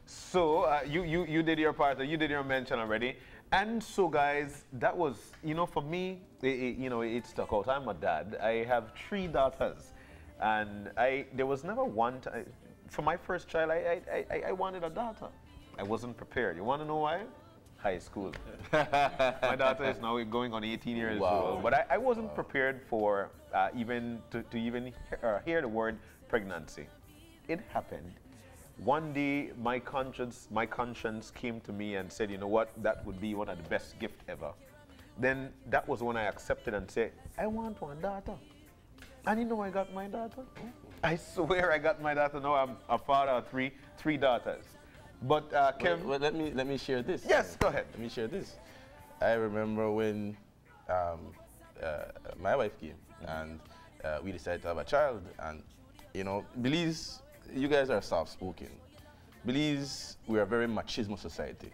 So you did your part, you did your mention already. And so guys, that was, for me, it stuck out. I'm a dad. I have 3 daughters. And there was never one time, for my first child, I wanted a daughter. I wasn't prepared. You want to know why? High school. My daughter is now going on 18 years old. But I wasn't prepared for even to hear the word pregnancy. It happened. One day, my conscience came to me and said, you know what, that would be one of the best gifts ever. Then that was when I accepted and said, I want one daughter. And I got my daughter. I swear I got my daughter. Now I'm a father of three daughters. But Kim, well, let me share this. Yes, go ahead. Let me share this. I remember when my wife came and we decided to have a child, and you know, Belize, you guys are soft-spoken. Belize, we are a very machismo society.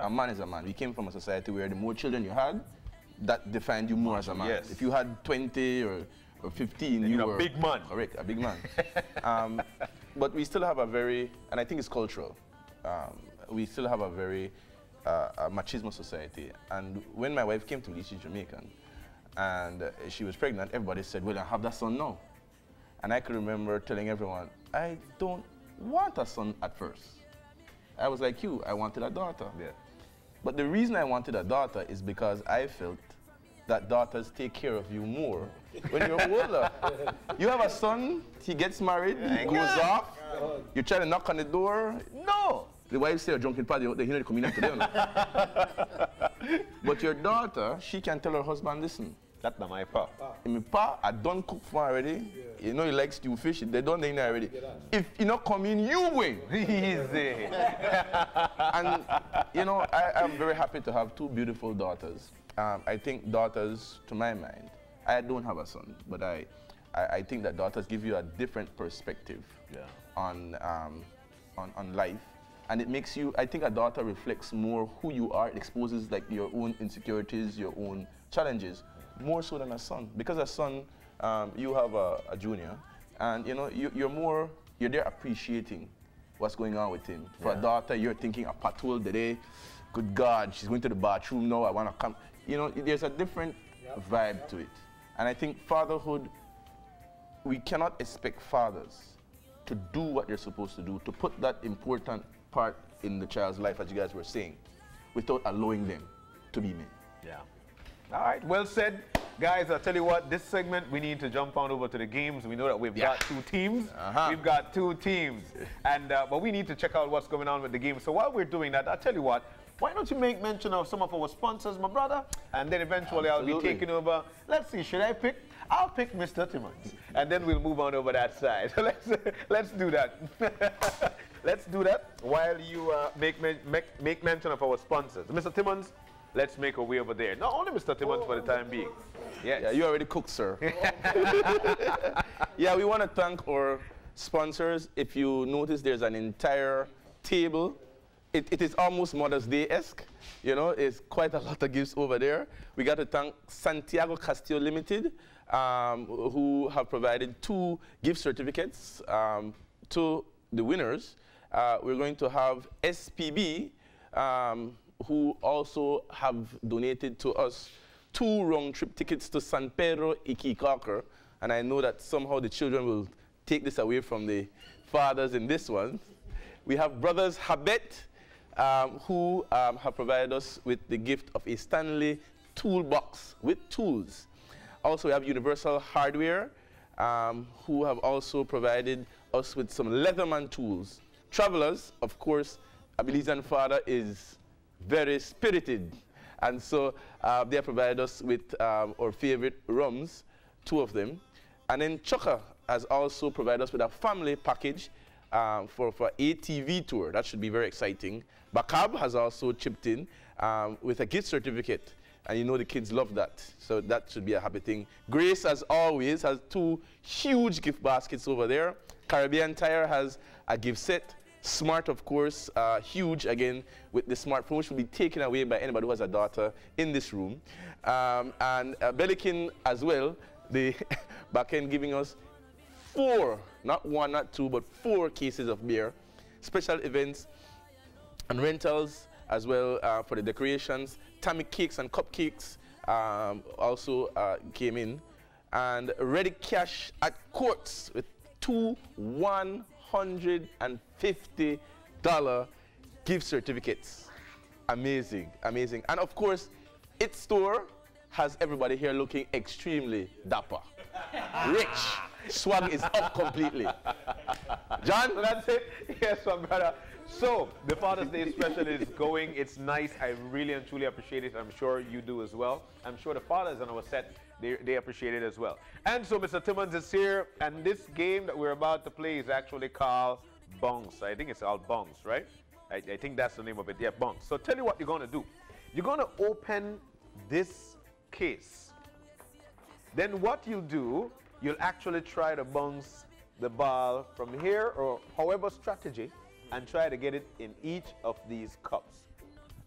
A man is a man. We came from a society where the more children you had, that defined you more as a man. Yes. If you had 20 or 15, you were a big man. Correct, a big man. But we still have a very, and I think it's cultural, we still have a very a machismo society. And when my wife came to me, she's Jamaican, and she was pregnant, everybody said, well, I have that son now. And I could remember telling everyone, I don't want a son at first. I was like you, I wanted a daughter. Yeah. But the reason I wanted a daughter is because I felt that daughters take care of you more when you're older. You have a son, he gets married, he goes off, you try to knock on the door. No! The wife say a drunken party, they hear it coming after them. But your daughter, she can tell her husband, listen, that's not my pa. My pa, I don't cook for already. Yeah. You know he likes stew fish, they don't in there already. If you not come in, you win. Easy. And you know, I'm very happy to have two beautiful daughters. I think daughters, to my mind, I don't have a son, but I think that daughters give you a different perspective on life. And it makes you, I think a daughter reflects more who you are. It exposes like your own insecurities, your own challenges, more so than a son. Because a son, you have a junior, and you know, you're there appreciating what's going on with him. For a daughter, you're thinking a patrol today, good God, she's going to the bathroom now, I want to come. You know, there's a different vibe to it. And I think fatherhood, we cannot expect fathers to do what they're supposed to do, to put that important part in the child's life, as you guys were saying, without allowing them to be men. Yeah. All right, well said. Guys, I'll tell you what, this segment, we need to jump on over to the games. We know that we've got two teams. We've got two teams. And, but we need to check out what's going on with the game. So while we're doing that, I'll tell you what, why don't you make mention of some of our sponsors, my brother? And then eventually I'll be taking over. Let's see, should I pick? I'll pick Mr. Timmons. And then we'll move on over that side. So let's do that. Let's do that while you make mention of our sponsors. Mr. Timmons, let's make our way over there. Not only Mr. Timmons for the time being. Yes. Yeah, you already cooked, sir. Yeah, we want to thank our sponsors. If you notice, there's an entire table. It is almost Mother's Day-esque. You know, it's quite a lot of gifts over there. We got to thank Santiago Castillo Limited, who have provided 2 gift certificates to the winners. We're going to have SPB, who also have donated to us 2 round-trip tickets to San Pedro Iquique. And I know that somehow the children will take this away from the fathers in this one. We have Brothers Habet, who have provided us with the gift of a Stanley toolbox with tools. Also, we have Universal Hardware, who have also provided us with some Leatherman tools. Travelers, of course, a Belizean father is very spirited, and so they have provided us with our favorite rums, 2 of them. And then Chukka has also provided us with a family package for ATV tour. That should be very exciting. Bakab has also chipped in with a gift certificate, and you know the kids love that, so that should be a happy thing. Grace, as always, has 2 huge gift baskets over there. Caribbean Tire has a gift set. Smart, of course, huge, again, with the smartphone, which will be taken away by anybody who has a daughter in this room. And Bellikin as well, the back end giving us 4, not 1, not 2, but 4 cases of beer. Special events and rentals as well for the decorations. Tammy cakes and cupcakes also came in. And ready cash at Courts with 2 $150 gift certificates. Amazing, amazing. And of course, its store has everybody here looking extremely dapper. Rich. Swag is up completely. John? So that's it? Yes, my brother. So, the Father's Day special is going. It's nice. I really and truly appreciate it. I'm sure you do as well. I'm sure the fathers on our set, they appreciate it as well. And so Mr. Timmons is here, and this game that we're about to play is actually called Bongs. I think it's called Bongs, right? I think that's the name of it. Yeah, bunks. So tell you what you're going to do. You're going to open this case. Then what you'll do, you'll actually try to bounce the ball from here or however strategy and try to get it in each of these cups.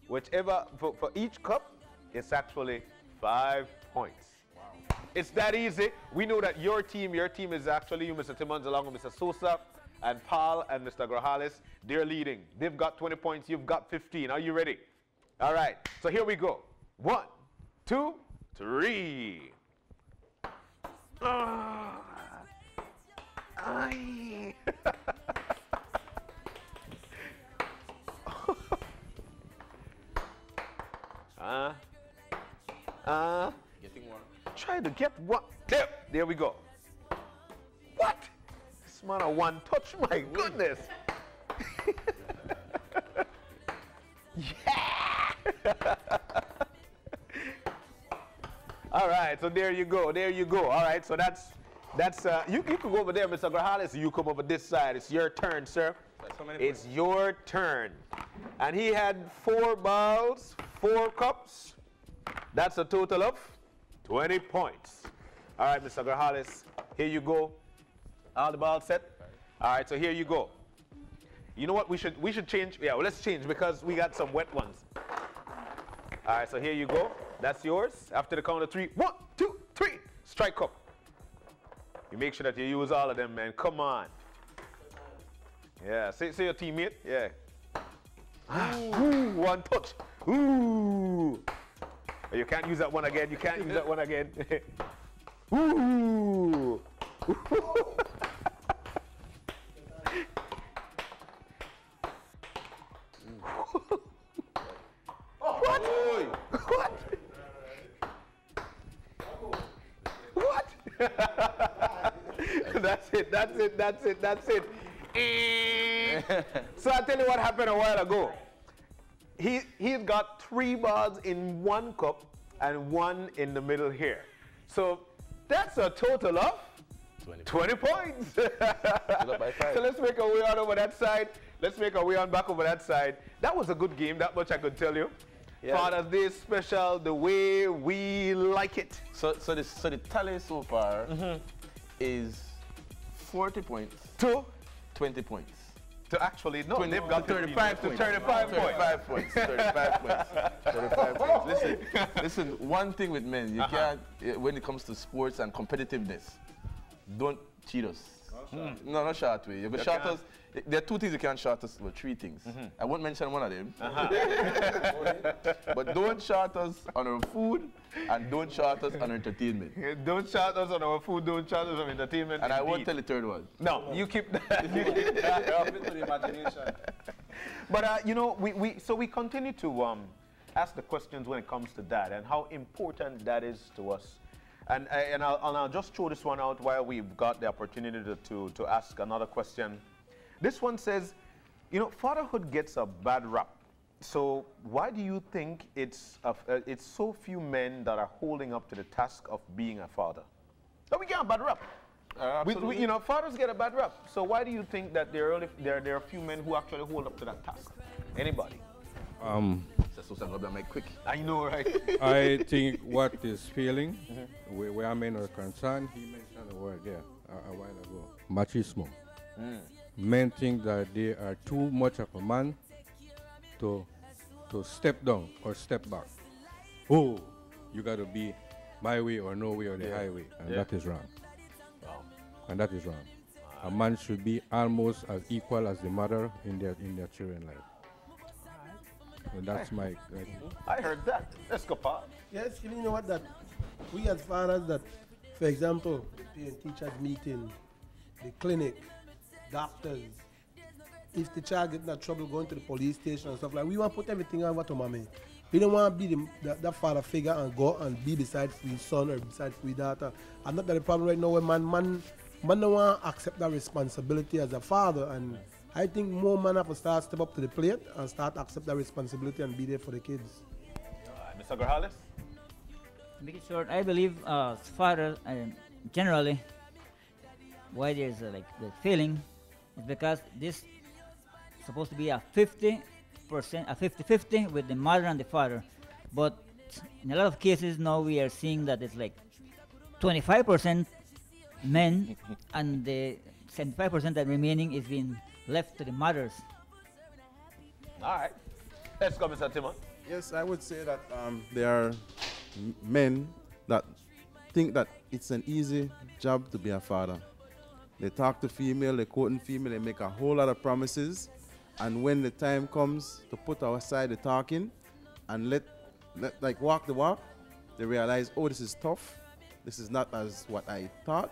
Whichever, for each cup, it's actually 5 points. Wow. It's that easy. We know that your team is actually you, Mr. Timmons, along with Mr. Sosa and Paul and Mr. Grajalez. They're leading. They've got 20 points. You've got 15. Are you ready? All right. So here we go. 1, 2, 3. Aye. Getting one. Try to get one. There we go. What? This man a one touch, my goodness. Yeah. All right, so there you go. There you go. All right, so that's you can go over there, Mr. Grajalez. You come over this side. It's your turn, sir. It's your turn. And he had 4 balls, 4 cups. That's a total of 20 points. All right, Mr. Grajalez, here you go. All the balls set? All right, so here you go. You know what? We should change. Yeah, well, let's change because we got some wet ones. All right, so here you go. That's yours. After the count of 3. 1, 2, 3. Strike up. You make sure that you use all of them, man. Come on. Yeah, say your teammate. Yeah. Ooh, one touch. Ooh. You can't use that one again. You can't use that one again. Ooh. What? What? What? That's it. That's it. That's it. That's it. So I'll tell you what happened a while ago. He's got 3 balls in 1 cup and 1 in the middle here. So that's a total of 20 points. So let's make our way on over that side. Let's make our way on back over that side. That was a good game, that much I could tell you. Yeah. Father's Day special, the way we like it. So the tally so far is 40 points to 20 points. To actually, no, 20, they've got 35 to points. 35 points. 35 points. 35 points. 35 points. Listen, one thing with men, you can't, when it comes to sports and competitiveness, don't cheat us. No, not short way. You can short us. There are 2 things you can't short us, well, 3 things. I won't mention one of them. But don't short us on our food and don't short us on our entertainment. Don't short us on our food, don't short us on entertainment. And indeed. I won't tell the third one. No, you keep that. You keep that. Leave it to the imagination. But you know, we continue to ask the questions when it comes to that and how important that is to us. And I'll just throw this one out while we've got the opportunity to ask another question. This one says, you know, fatherhood gets a bad rap. So why do you think it's so few men that are holding up to the task of being a father? So we get a bad rap. You know, fathers get a bad rap. So why do you think that there are a few men who actually hold up to that task? Anybody? Quick. I know, right? I think what is failing, where men are concerned, he mentioned the word there a while ago, machismo. Men think that they are too much of a man to step down or step back. Oh, you got to be my way or no way or the highway, and that is wrong. Wow. And that is wrong. A man should be almost as equal as the mother in their children's life. And that's my. I heard that. Let's go, Pa. Yes, you know what? That we as fathers, that, for example, the parent-teachers meeting, the clinic, doctors. If the child gets in trouble going to the police station and stuff like, we want to put everything on what to mommy. We don't want to be that father figure and go and be beside his son or beside his daughter. And not that the problem right now where man don't want to accept that responsibility as a father. And I think more men have to start step up to the plate and start accept that responsibility and be there for the kids. Mr. Grajalez? To make it short, I believe fathers generally why there's like the feeling is because this is supposed to be a 50 50-50 with the mother and the father. But in a lot of cases now we are seeing that it's like 25% men and the 75% that remaining is being left to the mothers. All right. Let's go, Mr. Timmons. Yes, I would say that there are men that think that it's an easy job to be a father. They talk to female, they quote female, they make a whole lot of promises, and when the time comes to put aside the talking and let like walk the walk, they realize, oh, this is tough, this is not as what I thought,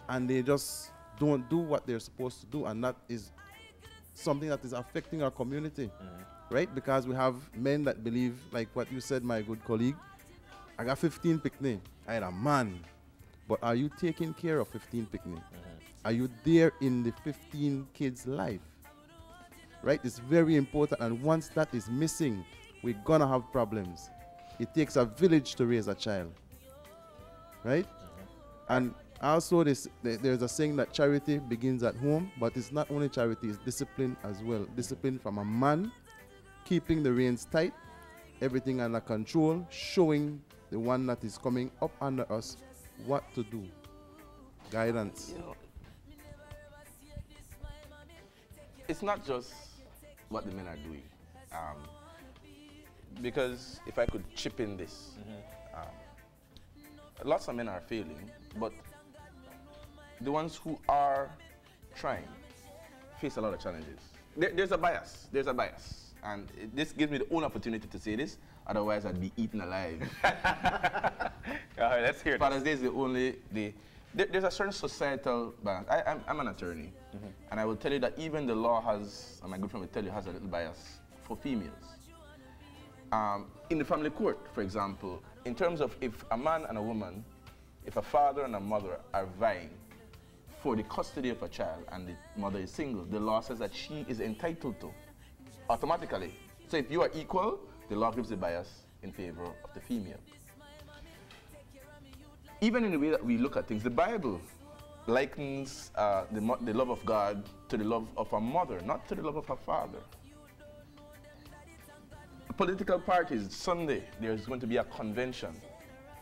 and they just don't do what they're supposed to do, and that is something that is affecting our community, right? Because we have men that believe, like what you said, my good colleague, I got 15 picnic, I had a man, but are you taking care of 15 picnic? Are you there in the 15 kids' life? Right? It's very important, and once that is missing, we're gonna have problems. It takes a village to raise a child, right? And also there's a saying that charity begins at home, but it's not only charity, it's discipline as well. Discipline from a man, keeping the reins tight, everything under control, showing the one that is coming up under us what to do. Guidance. You know, it's not just what the men are doing. Because if I could chip in this, lots of men are failing, but the ones who are trying face a lot of challenges. There's a bias. And this gives me the only opportunity to say this, otherwise I'd be eaten alive. All right, let's hear it. Father's Day is the only day. There's a certain societal balance. I'm an attorney, and I will tell you that even the law has, and my good friend will tell you, has a little bias for females. In the family court, for example, in terms of if a man and a woman, if a father and a mother are vying for the custody of a child and the mother is single, the law says that she is entitled to, automatically. So if you are equal, the law gives a bias in favor of the female. Even in the way that we look at things, the Bible likens the love of God to the love of a mother, not to the love of a father. Political parties, Sunday, there's going to be a convention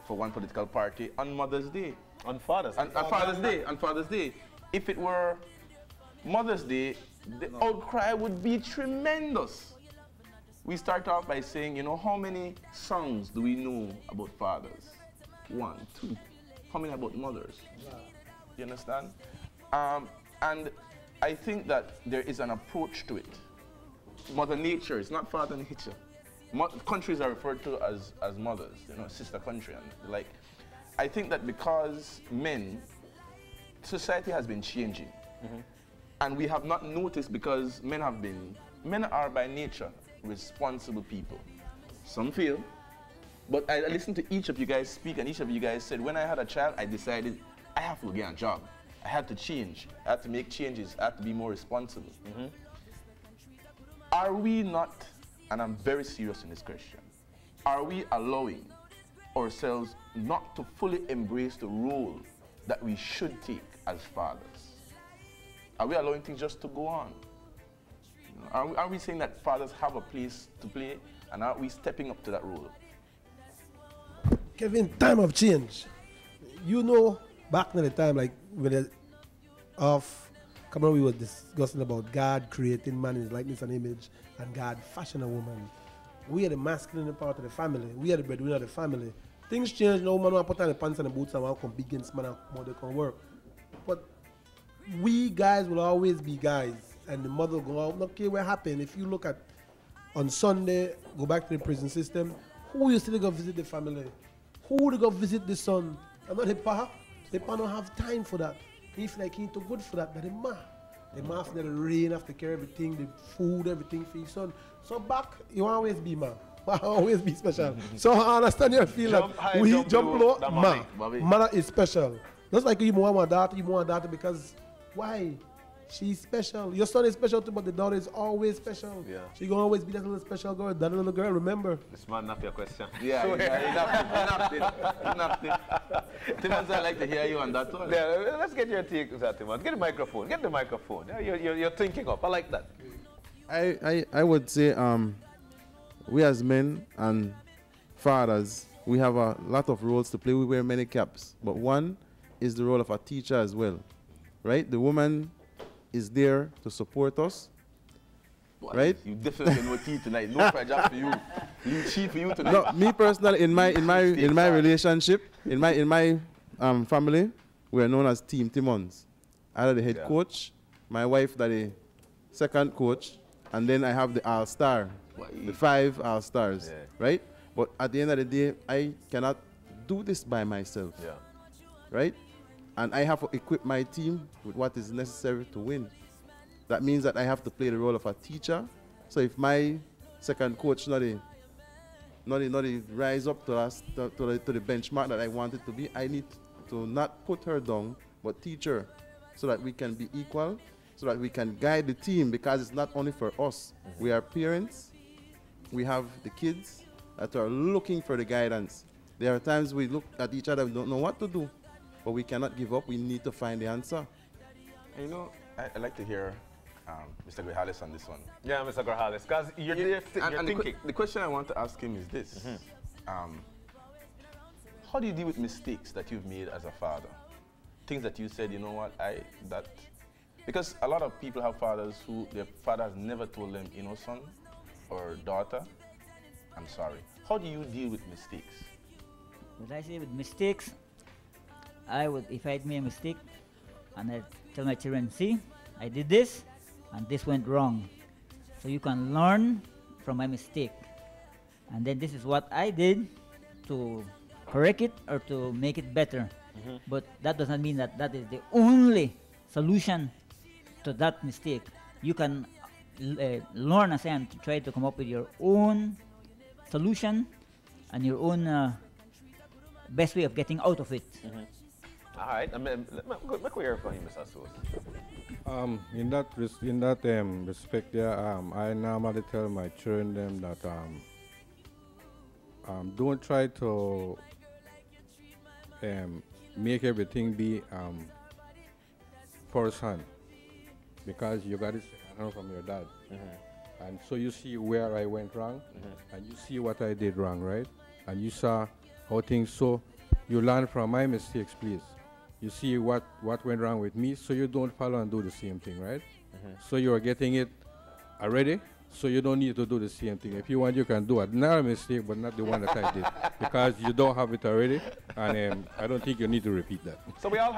for one political party on Mother's Day. On Father's Day? On Father's Day. If it were Mother's Day, the outcry would be tremendous. We start off by saying, you know, how many songs do we know about fathers? 1, 2. How many about mothers? You understand? And I think that there is an approach to it. Mother Nature is not Father Nature. Countries are referred to as mothers, you know, sister country and the like. I think that because society has been changing, and we have not noticed because men are by nature responsible people. Some fail, but I listened to each of you guys speak, and each of you guys said, when I had a child, I decided I have to get a job. I had to change. I had to make changes. I had to be more responsible. Are we not, and I'm very serious in this question, are we allowing ourselves not to fully embrace the role that we should take as fathers? Are we allowing things just to go on? Are we saying that fathers have a place to play, and are we stepping up to that role? Kevin, time of change. You know, back in the time, like when we were discussing about God creating man in his likeness and image, and God fashioned a woman. We are the masculine part of the family. We are the breadwinner of the family. Things change now. Man, want to put on the pants and the boots and want to compete against man and mother can work. But we guys will always be guys, and the mother will go out. Not care what happened. If you look at on Sunday, go back to the prison system. Who used to go visit the family? Who would go visit the son? And not the pa. The pa don't have time for that. He feel like he too good for that. But the ma after the rain, after care everything, the food, everything for his son. So back, you always be ma. Always be special. So I understand you feel like we jump low, ma. Mother is special. Just like you want a daughter because why? She's special. Your son is special too, but the daughter is always special. Yeah. She's gonna always be that little special girl, that little girl, remember? This man not your question. Yeah, enough. Timmons, I'd like to hear you on that one. Yeah, let's get your take, Timmons. Get the microphone. Yeah, you're thinking up. I like that. I would say we as men and fathers, we have a lot of roles to play. We wear many caps, but one is the role of a teacher as well, right? The woman is there to support us, right? You definitely know tea tonight. No pressure for you. You cheat for you tonight. No, me personally, in my relationship, in my family, we are known as Team Timmons. I am the head coach, my wife the second coach, and then I have the all-star, the 5 all-stars, right? But at the end of the day, I cannot do this by myself, right? And I have to equip my team with what is necessary to win. That means that I have to play the role of a teacher. So if my second coach not rise up to the benchmark that I want it to be, I need to not put her down, but teach her so that we can be equal, so that we can guide the team, because it's not only for us. We are parents, we have the kids that are looking for the guidance. There are times we look at each other, we don't know what to do, but we cannot give up. We need to find the answer. You know, I'd like to hear Mr. Grajalez on this one. Yeah, Mr. Grajalez, because you're thinking. The question I want to ask him is this. How do you deal with mistakes that you've made as a father? Things that you said, you know what, because a lot of people have fathers who their father has never told them, you know, son or daughter, I'm sorry. How do you deal with mistakes? What I say with mistakes, if I had made a mistake, and I tell my children, see, I did this, and this went wrong. So you can learn from my mistake. And then this is what I did to correct it or to make it better. But that does not mean that that is the only solution to that mistake. You can learn, as I am, to try to come up with your own solution and your own best way of getting out of it. All right, let me hear from you, Mr. Sosa. In that respect, there, I normally tell my children them that don't try to make everything be first hand, because you got it second hand from your dad. And so you see where I went wrong, and you see what I did wrong, right? And you saw how things, so you learn from my mistakes, please. You see what went wrong with me, so you don't follow and do the same thing, right? So you are getting it already, so you don't need to do the same thing. If you want, you can do another mistake, but not the one that I did, because you don't have it already, and I don't think you need to repeat that. So we all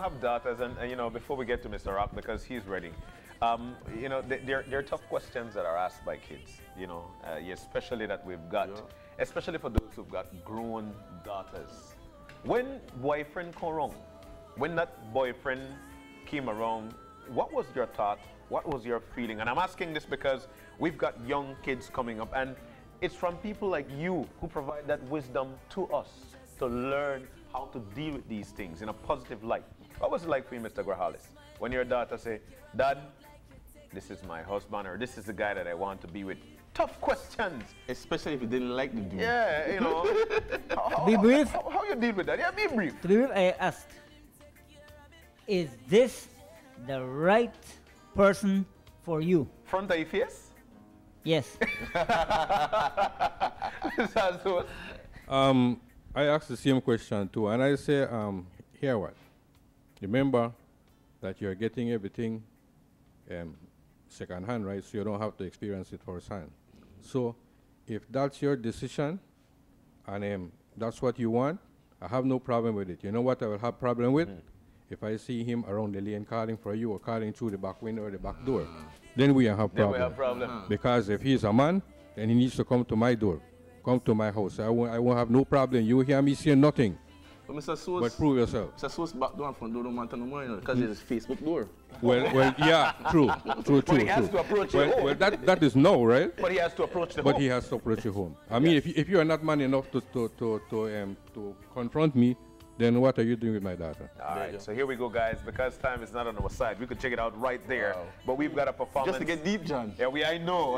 have daughters, and you know, before we get to Mr. Rock, because he's ready, you know, there are tough questions that are asked by kids, you know, especially that we've got, especially for those who've got grown daughters. When boyfriend come around, when that boyfriend came around, what was your thought? What was your feeling? And I'm asking this because we've got young kids coming up, and it's from people like you who provide that wisdom to us to learn how to deal with these things in a positive light. What was it like for you, Mr. Grajalez, when your daughter say, Dad, this is my husband, or this is the guy that I want to be with? Tough questions. Especially if you didn't like the dude. Yeah, you know. Be brief. How you deal with that? Yeah, be brief. To be brief, I asked, is this the right person for you? Front of your face? Yes. I asked the same question too, and I say, here what? Remember that you're getting everything second hand, right? So you don't have to experience it first hand. So if that's your decision and that's what you want, I have no problem with it. You know what I will have problem with? If I see him around the lane calling for you or calling through the back window or the back door, then we have problem. Then we have problem. Because if he's a man, then he needs to come to my door, come to my house. I won't have no problem. You hear me saying nothing. But Mr. Sosa, but prove yourself. Mr. Sosa back door and front door don't matter no more, you know, because it's Facebook door. Well, yeah, true. But he has to approach your home. Well, that is no, right? But he has to approach the home. But he has to approach your home. I mean, if you are not man enough to confront me, then what are you doing with my daughter? All right, so here we go, guys. Because time is not on our side, we could check it out right there. Wow. But we've got a performance. Just to get deep, John. Yeah, I know.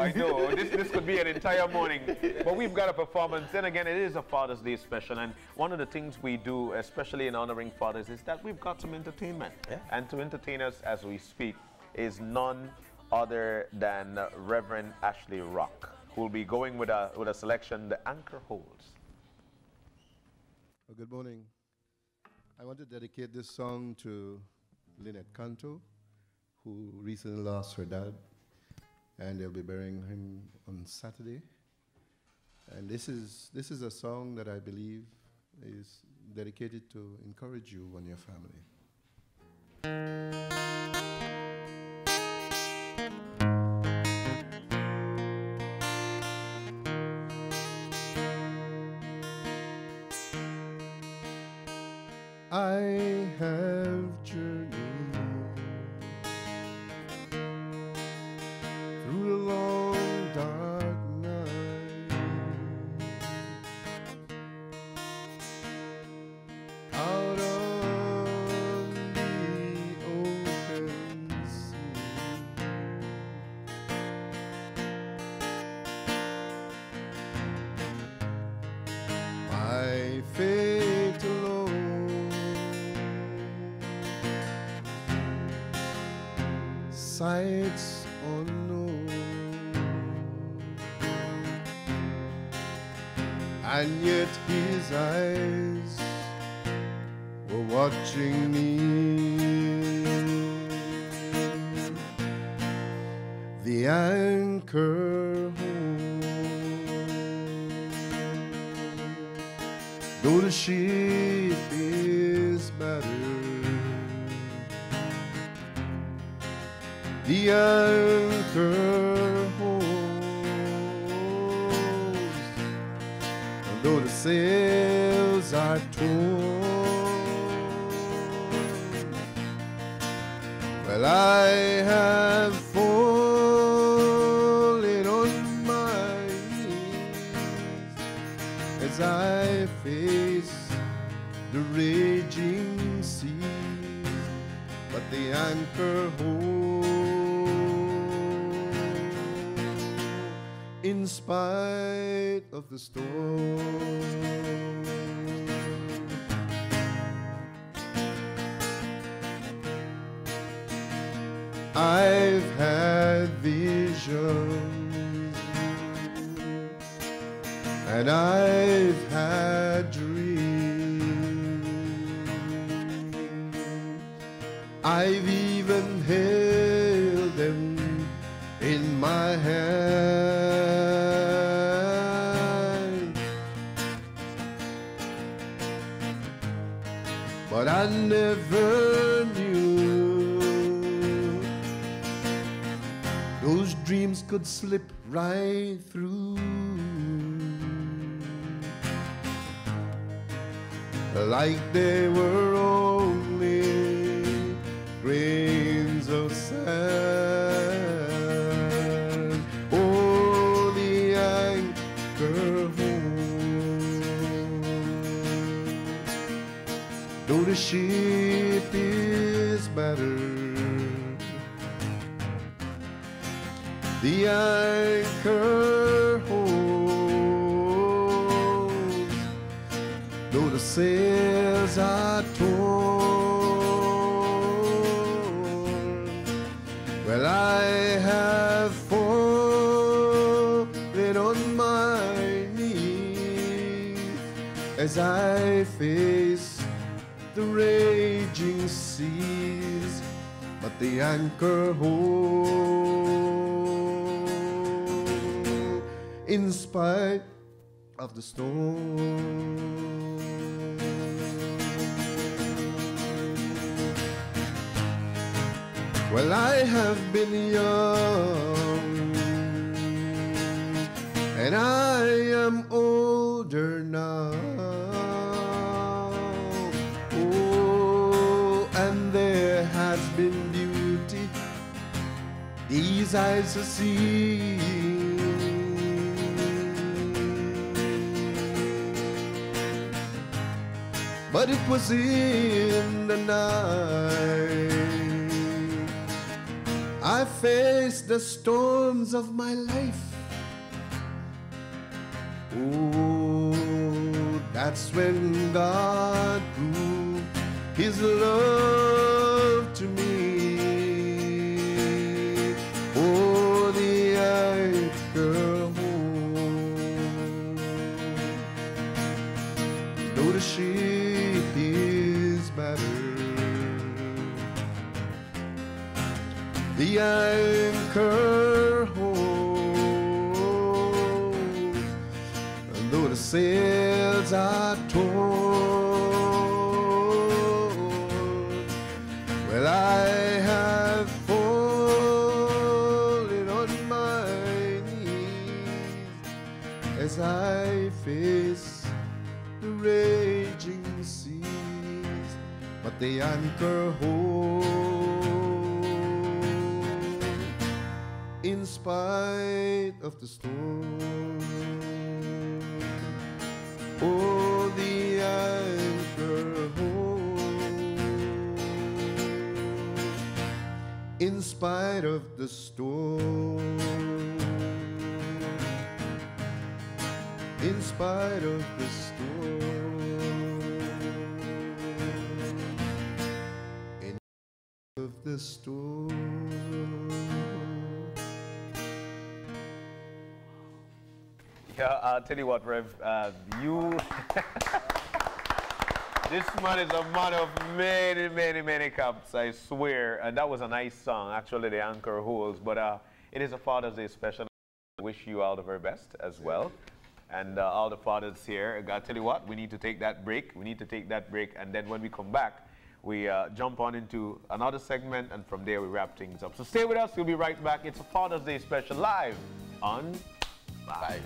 This could be an entire morning. But we've got a performance. And again, it is a Father's Day special. And one of the things we do, especially in honoring fathers, is that we've got some entertainment. Yeah. And to entertain us as we speak is none other than Reverend Ashley Rock, who will be going with a selection, The Anchor Holds. Well, good morning. I want to dedicate this song to Lynette Canto, who recently lost her dad, and they'll be burying him on Saturday. And this is a song that I believe is dedicated to encourage you and your family. I have journeyed through a long dark night, out on the open sea. My fate alone sights unknown, and yet his eyes were watching me. The anchor holds, though the ship is battered. The anchor holds, and though the sails are torn. Well, I have fallen on my knees as I face the raging seas, but the anchor holds in spite of the storm. I've had visions and I've had dreams. I've even held them in my hand, but I never knew those dreams could slip right through, like they were only grains of sand. Oh, the anchor holds, though the ship is battered. The anchor holds, though the sails are torn. Well, I have fallen on my knees as I face the raging seas, but the anchor holds in spite of the storm. Well, I have been young and I am older now. Oh, and there has been beauty these eyes have seen. But it was in the night I faced the storms of my life. Oh, that's when God proved His love to me. the ship is battered, the anchor holds, and though the sails are torn, well, I have fallen on my knees as I face the raging seas, but the anchor holds in spite of the storm. Oh, the anchor holds in spite of the storm. In spite of the storm. In spite of the storm. Yeah, I'll tell you what, Rev, you... This man is a man of many, many, many caps, I swear. And that was a nice song, actually, the anchor holds. But it is a Father's Day special. I wish you all the very best as well. And all the fathers here, I tell you what, we need to take that break. We need to take that break. And then when we come back, we jump on into another segment. And from there, we wrap things up. So stay with us. We'll be right back. It's a Father's Day special live on Live.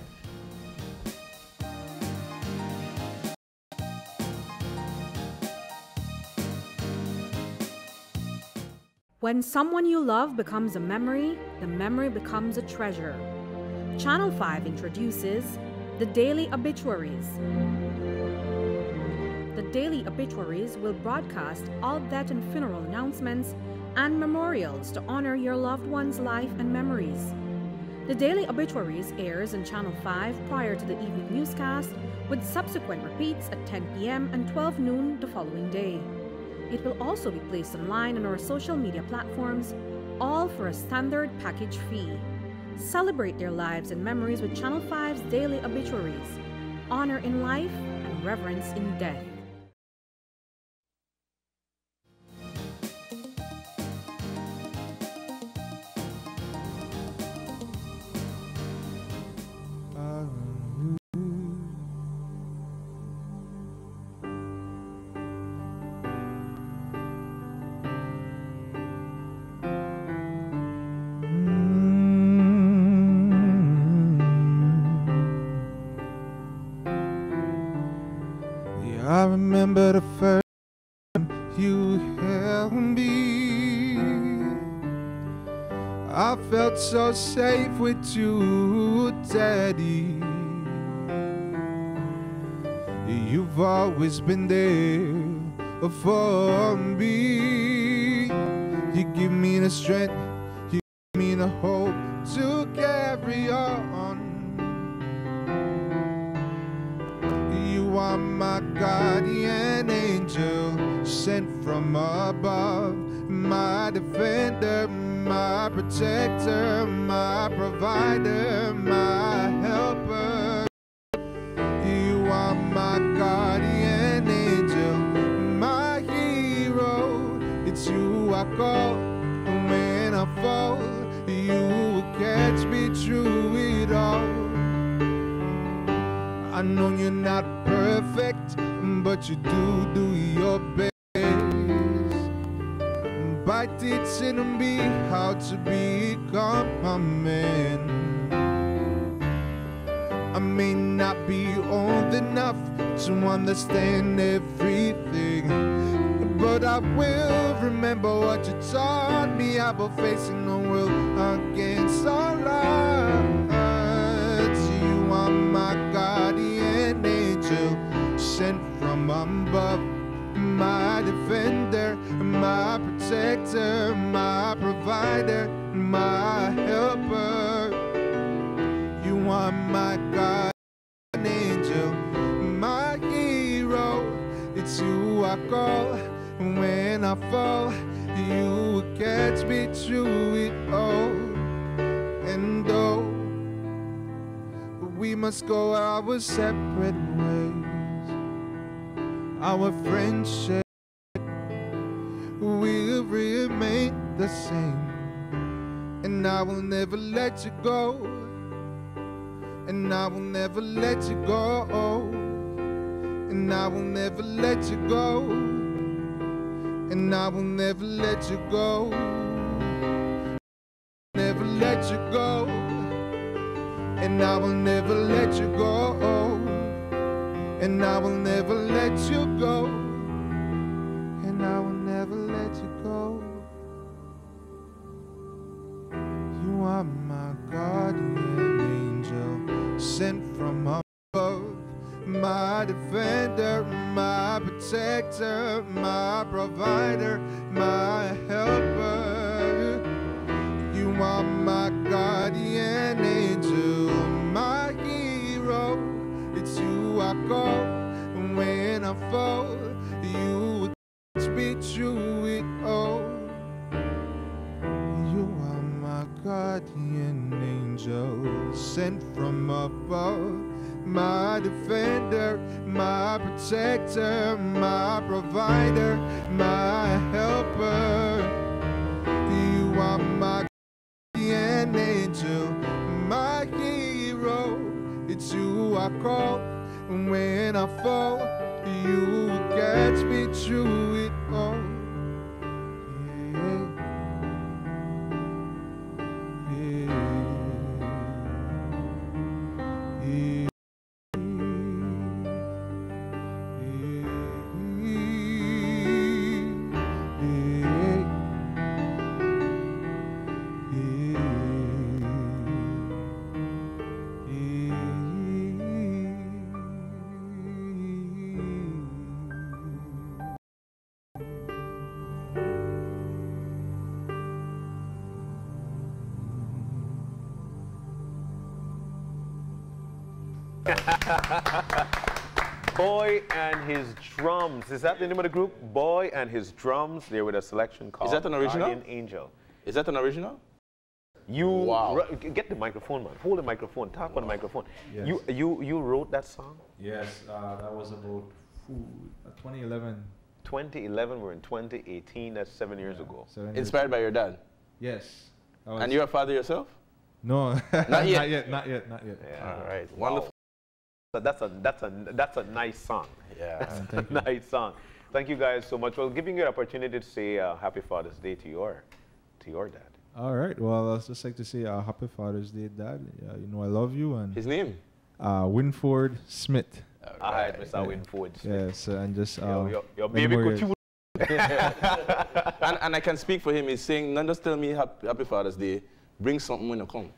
When someone you love becomes a memory, the memory becomes a treasure. Channel 5 introduces the Daily Obituaries. The Daily Obituaries will broadcast all death and funeral announcements and memorials to honor your loved one's life and memories. The Daily Obituaries airs on Channel 5 prior to the evening newscast, with subsequent repeats at 10 p.m. and 12 noon the following day. It will also be placed online on our social media platforms, all for a standard package fee. Celebrate their lives and memories with Channel 5's Daily Obituaries. Honor in life and reverence in death. I remember the first time you held me. I felt so safe with you, Daddy. You've always been there for me. You give me the strength, you give me the hope to carry on. You are my guardian angel, sent from above, my defender, my protector, my provider, my helper. You are my guardian angel, my hero. It's you I call when I fall. You will catch me through it all. I know you're not perfect, but you do your best. By teaching me how to become a man. I may not be old enough to understand everything, but I will remember what you taught me about facing the world against all odds. You are my guardian angel, sent from above, my defender, my protector, my provider, my helper. You are my guardian angel, my hero. It's you I call when I fall. You will catch me through it all. And though we must go our separate ways, our friendship will remain the same. And I will never let you go. And I will never let you go. And I will never let you go. And I will never let you go. Never let you go. And I will never let you go. And I will never let you go. And I will never let you go. You are my guardian angel, sent from above, my defender, my protector, my provider, my helper. You are my guardian angel, my hero. It's you I call when I fall. You would me through it all. You are my guardian angel, sent from above, my defender, my protector, my provider, my helper. You are my guardian angel, my hero. It's you I call when I fall. You catch me through it all. Boy and His Drums. Is that the name of the group? Boy and His Drums. They're with a selection called Is that an original? Guardian Angel. Is that an original? You Get the microphone, man. Hold the microphone. Talk on the microphone. Yes. You wrote that song? Yes, that was about 2011. 2011. We're in 2018. That's 7 years ago. Inspired by your dad? Yes. And you're a father yourself? No. Not yet. Not yet. Not yet. Yeah. All right. Wow. Wonderful. That's a nice song. Yeah. Nice song. Thank you guys so much. Well, giving you an opportunity to say Happy Father's Day to your dad. All right. Well, I'd just like to say Happy Father's Day, Dad. You know I love you. And his name? Winford Smith. All right, Mr. Winford Smith. Yes, and just your baby could you. and I can speak for him. He's saying, not just tell me Happy Father's Day. Bring something when you come.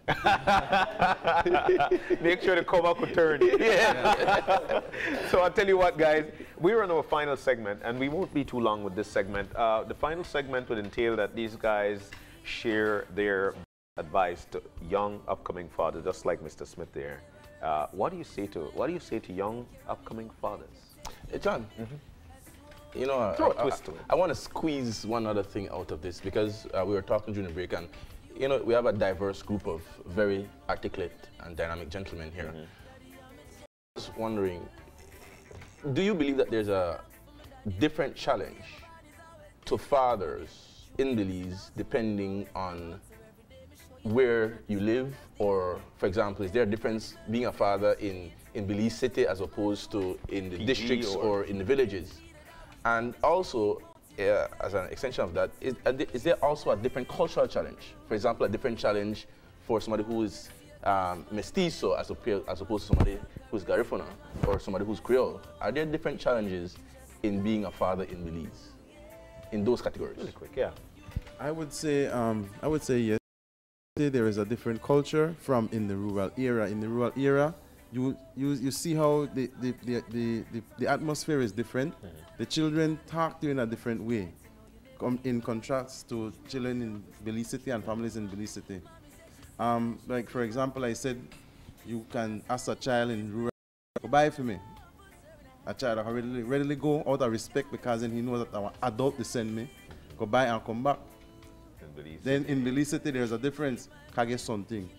Make sure the cover could turn. Yeah. So I'll tell you what, guys. We're on our final segment, and we won't be too long with this segment. The final segment would entail that these guys share their advice to young upcoming fathers, just like Mr. Smith there. What do you say to young upcoming fathers? Hey, John. You know, throw a twist to it. I want to squeeze one other thing out of this because we were talking during the break, and you know, we have a diverse group of very articulate and dynamic gentlemen here. I was wondering, do you believe that there's a different challenge to fathers in Belize depending on where you live? Or, for example, is there a difference being a father in Belize City as opposed to in the districts or in the villages? And also, as an extension of that, is there also a different cultural challenge? For example, a different challenge for somebody who is mestizo as opposed to somebody who's Garifuna or somebody who's Creole? Are there different challenges in being a father in Belize, in those categories? Really quick, yeah. I would say yes. There is a different culture from in the rural era. In the rural era, you see how the atmosphere is different. The children talk to you in a different way, in contrast to children in Belize City and families in Belize City. Like for example, I said you can ask a child in rural, go buy for me. A child can readily go out of respect because then he knows that our adult they send me, go buy and come back. Then in Belize City there's a difference. Can get something.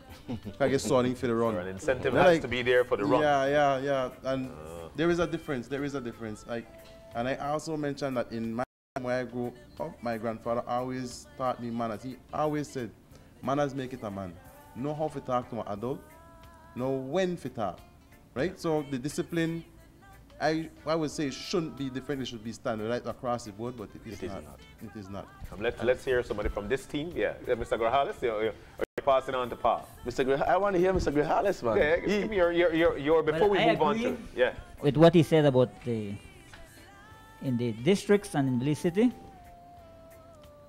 Can get something for the run. An incentive has to be there for the run. Yeah. And there is a difference. Like And I also mentioned that in my time where I grew up, my grandfather always taught me manners. He always said, manners make it a man. Know how to talk to an adult, know when to talk, right? So the discipline, I would say shouldn't be different. It should be standard right across the board, but it is not. It is not. Let's hear somebody from this team. Yeah, Mr. Grajalez, you're passing on to Paul. I want to hear Mr. Grajalez, man. Yeah, give me your before we move on to with what he said about in the districts and in Belize City.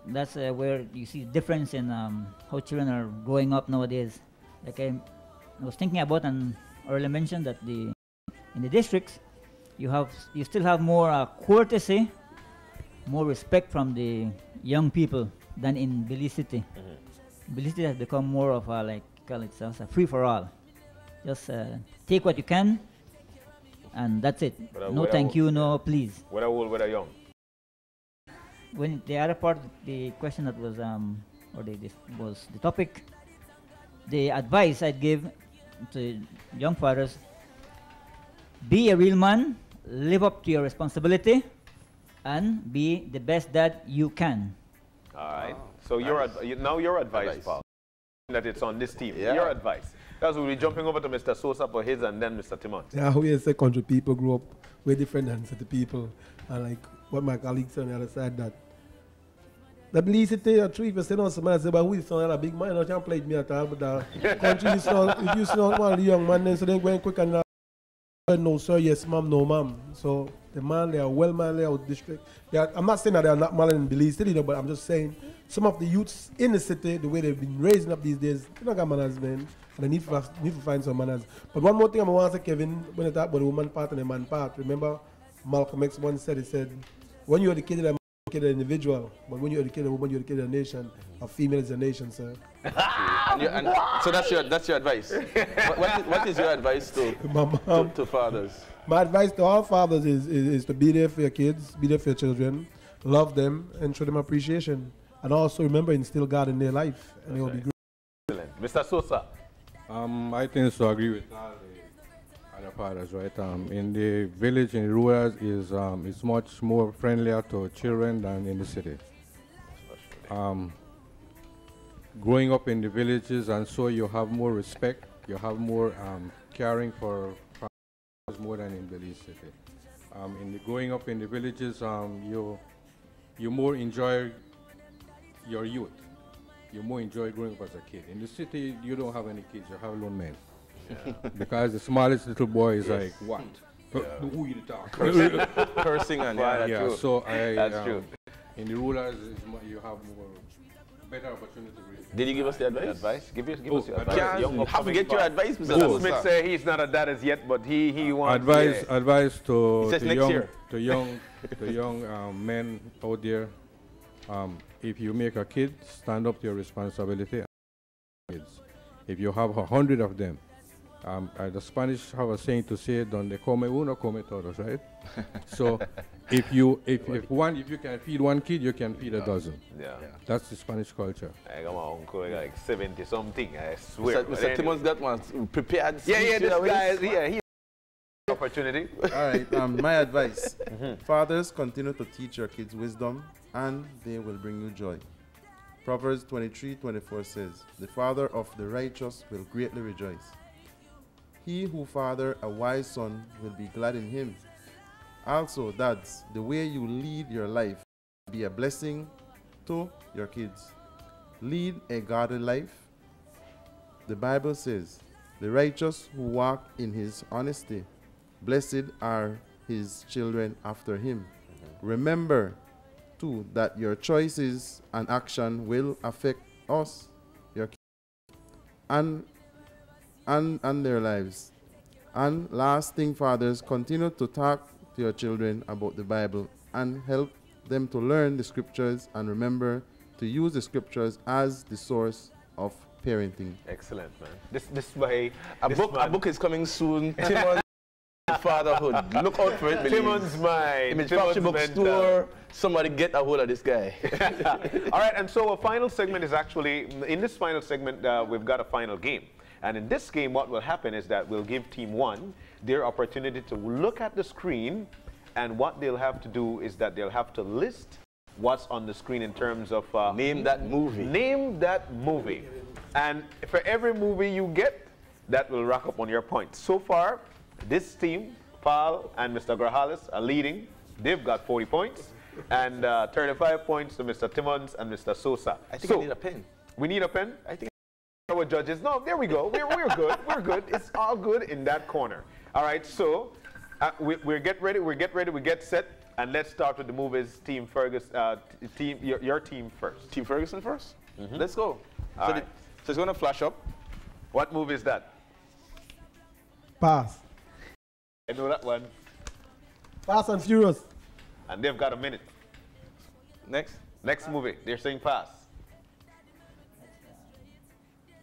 That's where you see the difference in how children are growing up nowadays. Like I was thinking about and earlier mentioned that in the districts, you still have more courtesy, more respect from the young people than in Belize City. Belize City has become more of a a free for all. Just take what you can, and that's it. No thank you, no please. Whether old, whether young. When the other part, the question that was was the topic, the advice I'd give to young fathers: be a real man, live up to your responsibility, and be the best dad you can. All right. So now your advice, Paul, that it's on this team. Yeah. Your advice. That's we'll be jumping over to Mr. Sosa for his and then Mr. Timmons. Yeah, we say country people grew up way different than city people. And like what my colleagues said on the other side, that the Belize City, 3% of some say, but we sound a big man, I can't play me at all, but the country, if you sound one young man, then so they go quick and no sir, yes ma'am, no ma'am. So the man, they are well man, they are district. I'm not saying that they are not man in Belize City, but I'm just saying some of the youths in the city, the way they've been raising up these days, they don't got manners, man. And they need to find some manners. But one more thing I want to say, Kevin, when I talk about the woman part and the man part, remember Malcolm X once said, he said, when you educate a man, you educate an individual, but when you educate a woman, you educate a nation. A female is a nation, sir. So that's your advice. What is your advice to fathers? My advice to all fathers is to be there for your kids, be there for your children, love them, and show them appreciation. And also remember, instill God in their life, and they'll be great. Excellent. Mr. Sosa. I tend to agree with all the other fathers, right? In the village, in the rural, it's much more friendlier to children than in the city. Growing up in the villages, and so you have more respect, you have more caring for fathers more than in Belize City. Growing up in the villages, you more enjoy your youth. You more enjoy growing up as a kid. In the city, you don't have any kids, you have lone men. Yeah. Because the smallest little boy is like, what? Yeah. Who you talk? Cursing and yeah. So that's true. In the rurals, you have more better opportunity. Did you give us the advice? Give us your advice. You have to get your advice, Mr. Smith say he's not a dad as yet, but he wants advice to the young men out there. If you make a kid, stand up to your responsibility. Kids. If you have 100 of them, the Spanish have a saying to say, "Donde come uno, come todos," right? So, if you can feed one kid, you can feed a dozen. Yeah. That's the Spanish culture. I got my uncle like 70 something. I swear. Mr. Timmons got one prepared. Yeah, this guy is he. Opportunity. All right. My advice: fathers, continue to teach your kids wisdom, and they will bring you joy. Proverbs 23:24 says, "The father of the righteous will greatly rejoice. He who father a wise son will be glad in him." Also, dads, the way you lead your life be a blessing to your kids. Lead a godly life. The Bible says, "The righteous who walk in his honesty, blessed are his children after him." Remember, too, that your choices and action will affect us, your kids, and their lives. And last thing, fathers, continue to talk to your children about the Bible and help them to learn the scriptures, and remember to use the scriptures as the source of parenting. Excellent, man. This way, a book is coming soon. Timmons Fatherhood. Look out for it. Timmons Mind. Image Bookstore. Somebody get a hold of this guy. All right, and so a final segment is actually, in this final segment, we've got a final game. And in this game, what will happen is that we'll give Team 1 their opportunity to look at the screen and what they'll have to do is that they'll have to list what's on the screen in terms of name that movie. Name that movie. And for every movie you get, that will rack up on your points. So far, this team, Paul and Mr. Grajalez, are leading. They've got 40 points. And 35 points to Mr. Timmons and Mr. Sosa. I think I need a pen. We need a pen? I think our judges. No, there we go. We're good. We're good. It's all good in that corner. All right, so we're get ready. We get set. And let's start with the movies. Team Ferguson, your team first. Team Ferguson first? Mm-hmm. Let's go. All right. So it's going to flash up. What movie is that? Pass. I know that one. Fast and Furious. And they've got a minute. Next movie. They're saying pass.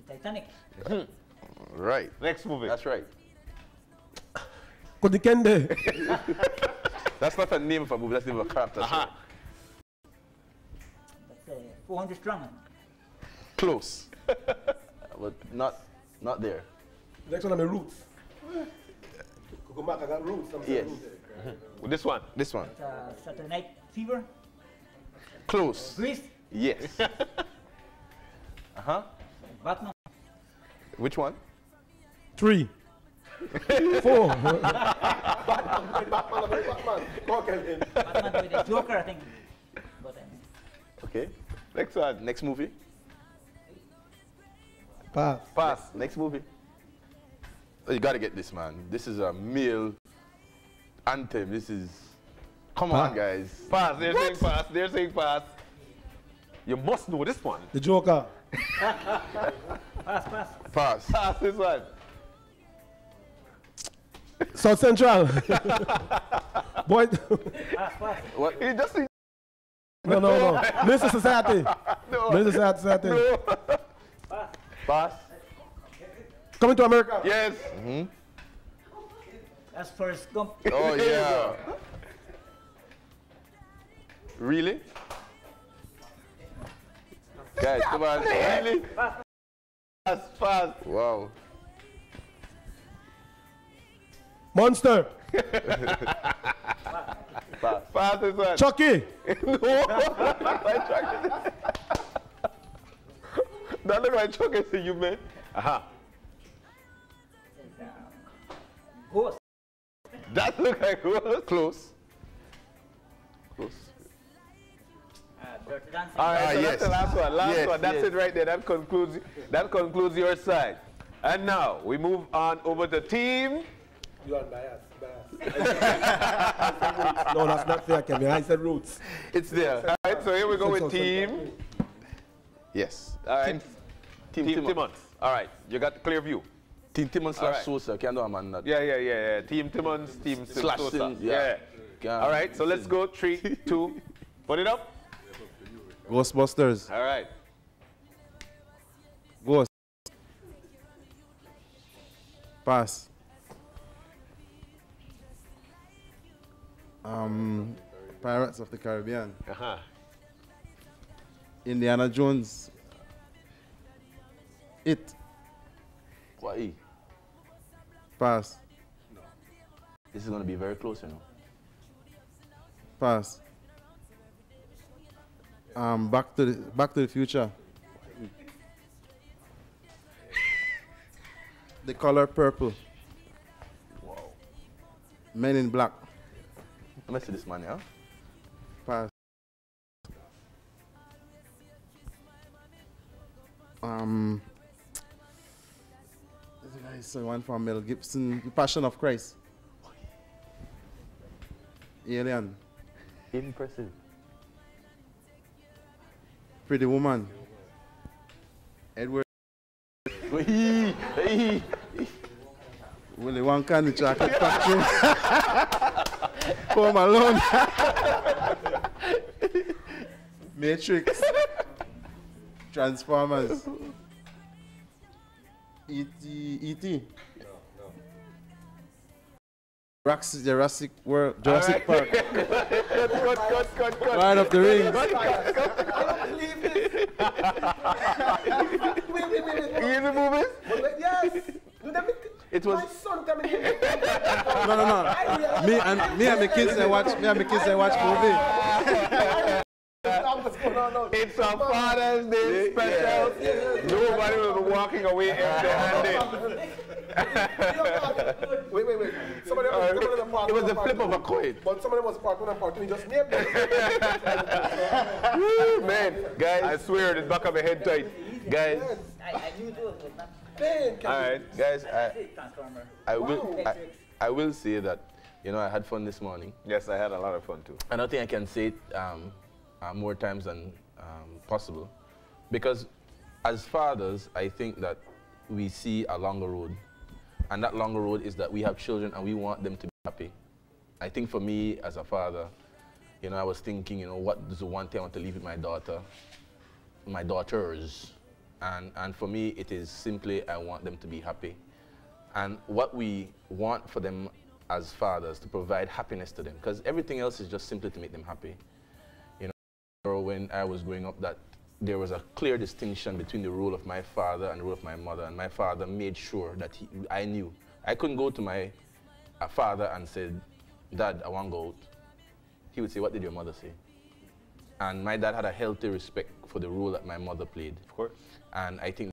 Titanic. Right. Next movie. That's right. Kodikende. That's not a name of a movie, that's the name of a character. Uh-huh. That's 400 Strong. Close. But not there. Next one, I'm a Roots. Go back, I got Roots. Yes. This one. This one. Saturday Night Fever. Close. Grease. Yes. Uh-huh. Batman. Which one? 3. 4. Batman. Batman with the Joker, I think. But, Okay. Next one. Next movie. Pass. Pass. Next movie. Oh, you gotta get this, man. This is a male anthem. This is. Come on, guys. Pass. They're saying pass. They're saying pass. You must know this one. The Joker. Pass. Pass this one. South Central. Boy. What? You just see. No. Mr. Society. No. Mr. Society. No. Pass. Coming to America. Yes. Mm-hmm. That's Forrest Gump. Oh, yeah. Really? Guys, come on. Really? Pass. Wow. Monster. Pass this one. Chucky. No. That look like Chucky to you, man. Aha. Ghost. That look like Ghost. Close. Dirty Dancing. All right, so yes. that's the last one. Last one. That's yes. it right there. That concludes your side. And now we move on over to team. You are biased. No, that's not fair, Kevin. I said Roots. It's there. All right, so here we go with team. Yes. All right. Team Timmons. All right, you got the clear view. Team Timmons All slash right. Sosa. Can't do a man that. Yeah. Team Timmons, Team Slash Sosa. Sims, yeah. All right, so let's go. 3, 2, put it up. Ghostbusters. All right. Ghost. Pass. Pirates of the Caribbean. Uh-huh. Indiana Jones. It. Why? Pass. This is going to be very close, you know. Pass. Back to the Future. The color purple. Wow. Men in Black. Let me see this man, yeah? Pass. This is one from Mel Gibson. The Passion of Christ. Alien. Impressive. Pretty Woman. Edward. Willy Wonka and the Chocolate Factory. Home Alone. Matrix. Transformers. E.T. Jurassic World. Jurassic Park. Cut. Lord of the Rings. Easy movies? Yes. It was. My son coming here. No. Me and my kids, they watch movie. It's a Father's Day special. Nobody will be walking away empty-handed. Wait. Somebody It was the flip of a coin. But somebody was part 1 and part 2. He just named them. Woo, man, guys, I swear it's back of my head tight. Guys. I knew it was not. All right, guys. I will say that, you know, I had fun this morning. Yes, I had a lot of fun too. I don't think I can say it more times than possible, because as fathers, I think that we see a longer road, and that longer road is that we have children and we want them to be happy. I think for me as a father, you know, I was thinking, you know, what is the one thing I want to leave with my daughter, my daughters, and for me it is simply I want them to be happy, and what we want for them as fathers to provide happiness to them, because everything else is just simply to make them happy. When I was growing up, that there was a clear distinction between the role of my father and the role of my mother, and my father made sure that I knew. I couldn't go to my father and say, "Dad, I want to go out." He would say, "What did your mother say?" And my dad had a healthy respect for the role that my mother played. Of course. And I think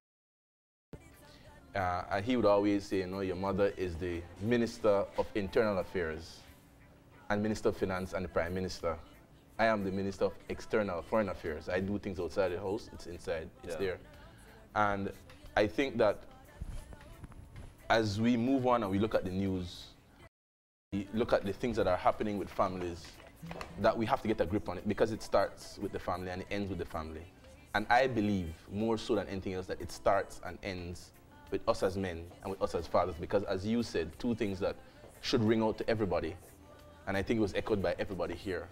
he would always say, you know, your mother is the Minister of Internal Affairs and Minister of Finance and the Prime Minister. I am the Minister of External Foreign Affairs. I do things outside the house, it's inside, it's there. And I think that as we move on and we look at the news, we look at the things that are happening with families, that we have to get a grip on it, because it starts with the family and it ends with the family. And I believe, more so than anything else, that it starts and ends with us as men and with us as fathers, because as you said, two things that should ring out to everybody, and I think it was echoed by everybody here.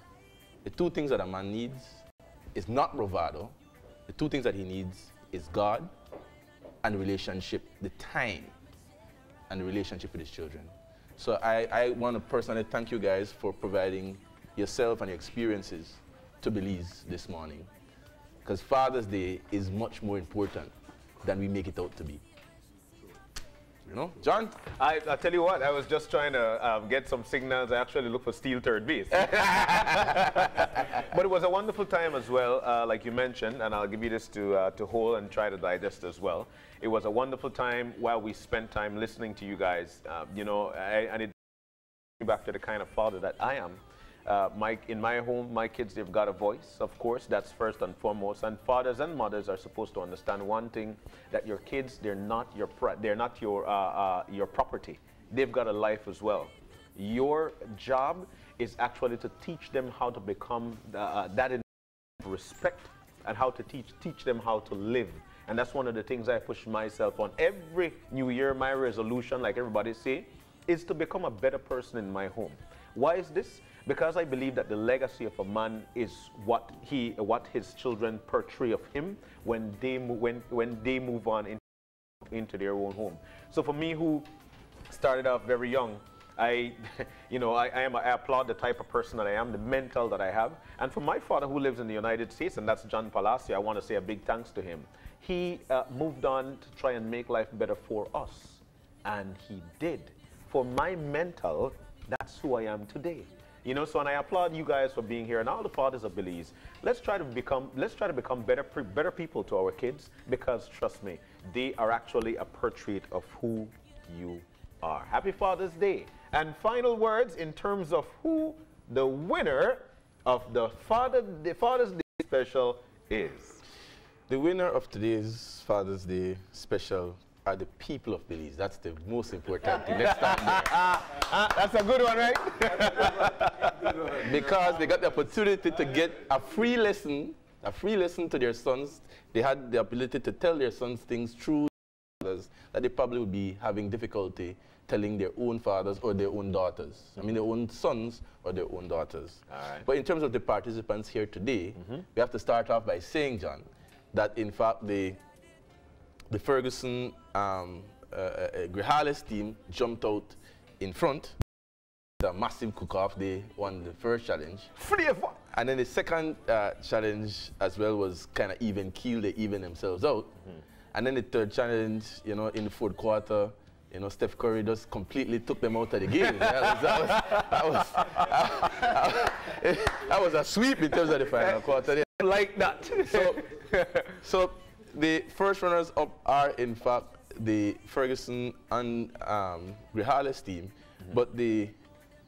The two things that a man needs is not bravado. The two things that he needs is God and relationship, the time and the relationship with his children. So I want to personally thank you guys for providing yourself and your experiences to Belize this morning, because Father's Day is much more important than we make it out to be. You know, John? I tell you what, I was just trying to get some signals. I actually looked for steel third base. But it was a wonderful time as well, like you mentioned, and I'll give you this to hold and try to digest as well. It was a wonderful time while we spent time listening to you guys, you know, and it brings me back to the kind of father that I am. In my home, my kids, they've got a voice, of course, that's first and foremost. And fathers and mothers are supposed to understand one thing, that your kids, they're not your property. They've got a life as well. Your job is actually to teach them how to become that in respect, and how to teach them how to live. And that's one of the things I push myself on. Every new year, my resolution, like everybody say, is to become a better person in my home. Why is this? Because I believe that the legacy of a man is what his children portray of him when they move on into their own home. So for me, who started off very young, I applaud the type of person that I am, the mental that I have. And for my father, who lives in the United States, and that's John Palacio, I want to say a big thanks to him. He moved on to try and make life better for us, and he did. For my mental, that's who I am today. You know, so and I applaud you guys for being here, and all the fathers of Belize. Let's try to become better people to our kids, because trust me, they are actually a portrait of who you are. Happy Father's Day. And final words in terms of who the winner of the Father's Day special is. The winner of today's Father's Day special are the people of Belize. That's the most important thing. Let's start there. That's a good one, right? Because they got the opportunity to get a free lesson to their sons. They had the ability to tell their sons things through others that they probably would be having difficulty telling their own fathers or their own daughters. I mean, their own sons or their own daughters. All right. But in terms of the participants here today, we have to start off by saying, John, that in fact the Ferguson Grajalez team jumped out in front. A massive cook-off. They won the first challenge. And then the second challenge as well was kind of even keel. They evened themselves out. And then the third challenge, you know, in the fourth quarter, you know, Steph Curry just completely took them out of the game. That was a sweep in terms of the final quarter. Like that. So the first runners up are in fact the Ferguson and Grajalez team, but the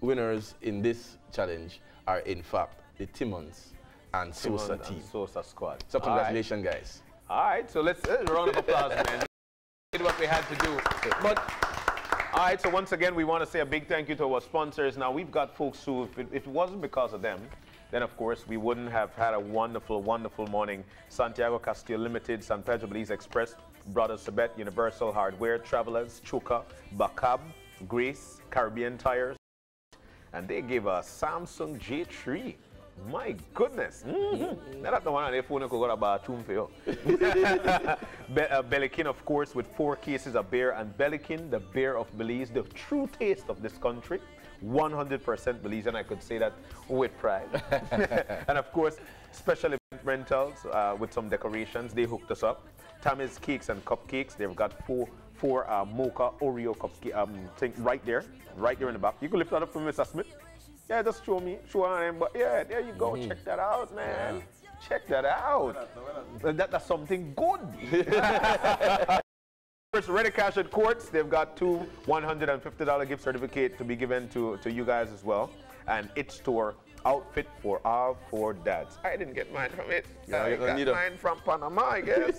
winners in this challenge are in fact the Timmons and Sosa team. Sosa squad. So congratulations, guys. All right, so let's a round of applause, man. Did what we had to do. But all right, so once again, we want to say a big thank you to our sponsors. Now, we've got folks who, if it wasn't because of them, then of course we wouldn't have had a wonderful, wonderful morning. Santiago Castillo Limited, San Pedro Belize Express, Brothers Sabet, Universal Hardware, Travelers, Chuka, Bacab, Grace, Caribbean Tires, and they gave a Samsung J3. My goodness. That's the one on the phone could go to bathroom for you. Bellikin, of course, with 4 cases of beer, and Bellikin, the beer of Belize, the true taste of this country. 100% Belize, and I could say that with pride. And of course, special event rentals with some decorations. They hooked us up. Tammy's Cakes and Cupcakes. They've got four mocha Oreo cupcake thing right there in the back. You can lift that up for Mr. Smith. Yeah, just show on him. But yeah, there you go. Check that out, man. Yeah. Check that out. That's something good. First, Ready Cash at Courts. They've got 2 $150 gift certificate to be given to you guys as well. And It Store outfit for all 4 dads. I didn't get mine from it. I got mine from Panama, I guess.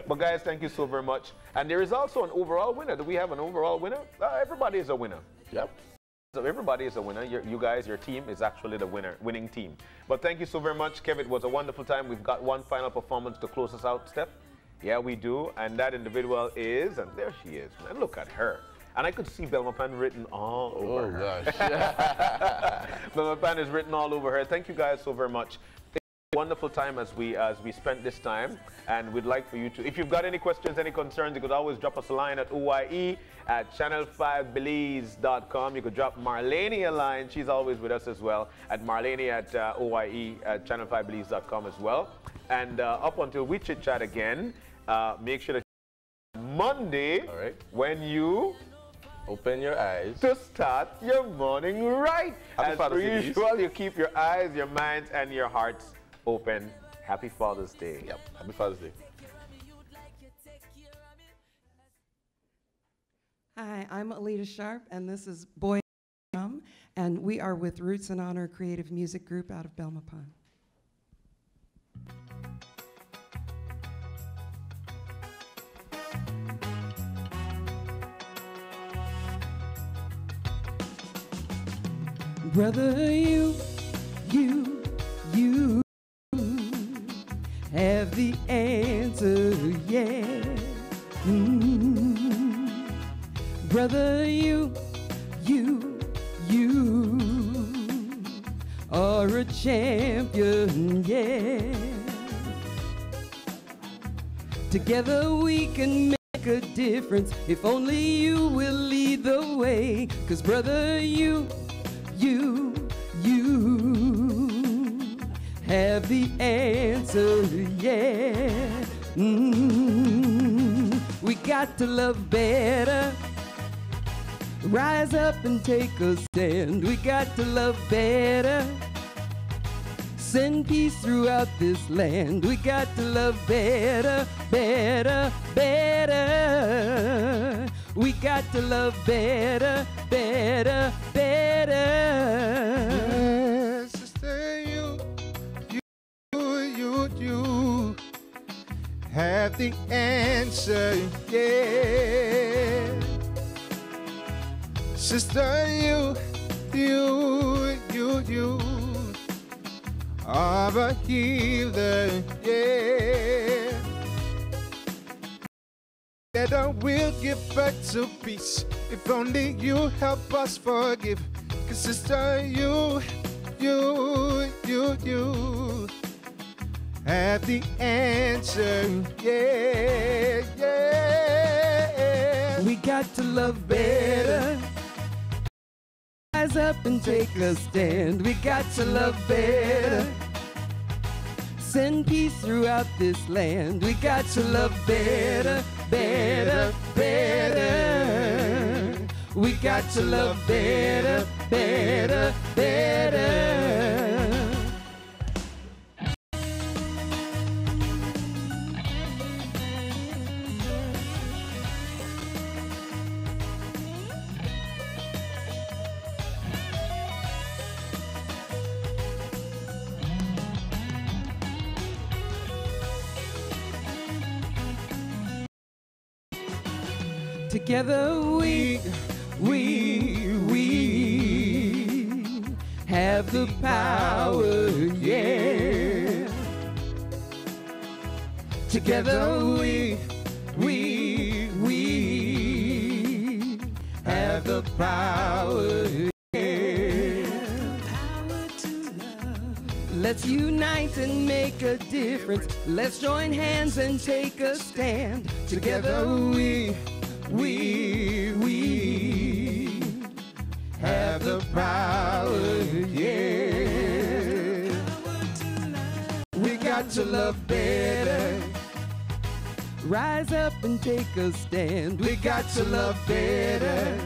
But guys, thank you so very much. And there is also an overall winner. Do we have an overall winner? Everybody is a winner. Yep. So everybody is a winner. You guys, your team is actually the winning team. But thank you so very much, Kevin. It was a wonderful time. We've got one final performance to close us out, Steph. Yeah, we do. And that individual is, and there she is, man. Look at her. And I could see Belma Pan written all over her. Gosh. Belma Pan is written all over her. Thank you guys so very much. Wonderful time as we spent this time, and we'd like for you to, if you've got any questions, any concerns, you could always drop us a line at oye@channel5belize.com. You could drop Marlene a line. She's always with us as well at Marlene@oye@channel5belize.com as well. And up until we chit chat again, make sure that Monday, when you open your eyes to start your morning right. As per usual, you keep your eyes, your minds, and your hearts open. Happy Father's Day. Yep, happy Father's Day. Hi, I'm Alita Sharp, and this is Boy Drum, and we are with Roots and Honor Creative Music Group out of Belma Pan. Brother, you have the answer, yeah. Brother, you are a champion, yeah. Together we can make a difference if only you will lead the way. 'Cause brother, you have the answer, yeah. We got to love better. Rise up and take a stand. We got to love better. Send peace throughout this land. We got to love better, better, better. We got to love better, better, better. Yes, sister, you have the answer, yeah. Sister, you are a healer, yeah. That I will give back to peace if only you help us forgive. 'Cause sister, you have the answer, yeah, yeah. We got to love better. Rise up and take a stand. We got to love better. Send peace throughout this land. We got to love better, better, better. We got to love better, better, better. Together we have the power, yeah. Together we have the power, yeah. Let's unite and make a difference. Let's join hands and take a stand. Together we have the power, yeah. We got to love better. Rise up and take a stand. We got to love better.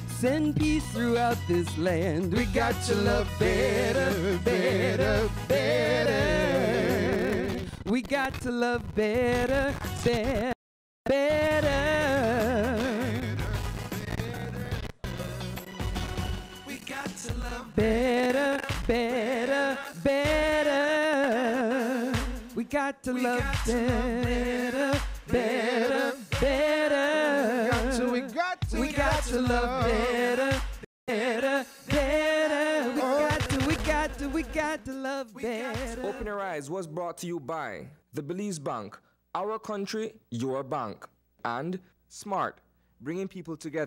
Send peace throughout this land. We got to love better, better, better. We got to love better, better. Better. We got to love better, better, better. We got to love better, better, better. We got to love better, better, better. We got to love better. Open Your Eyes was brought to you by the Belize Bank. Our country, your bank. And Smart, bringing people together.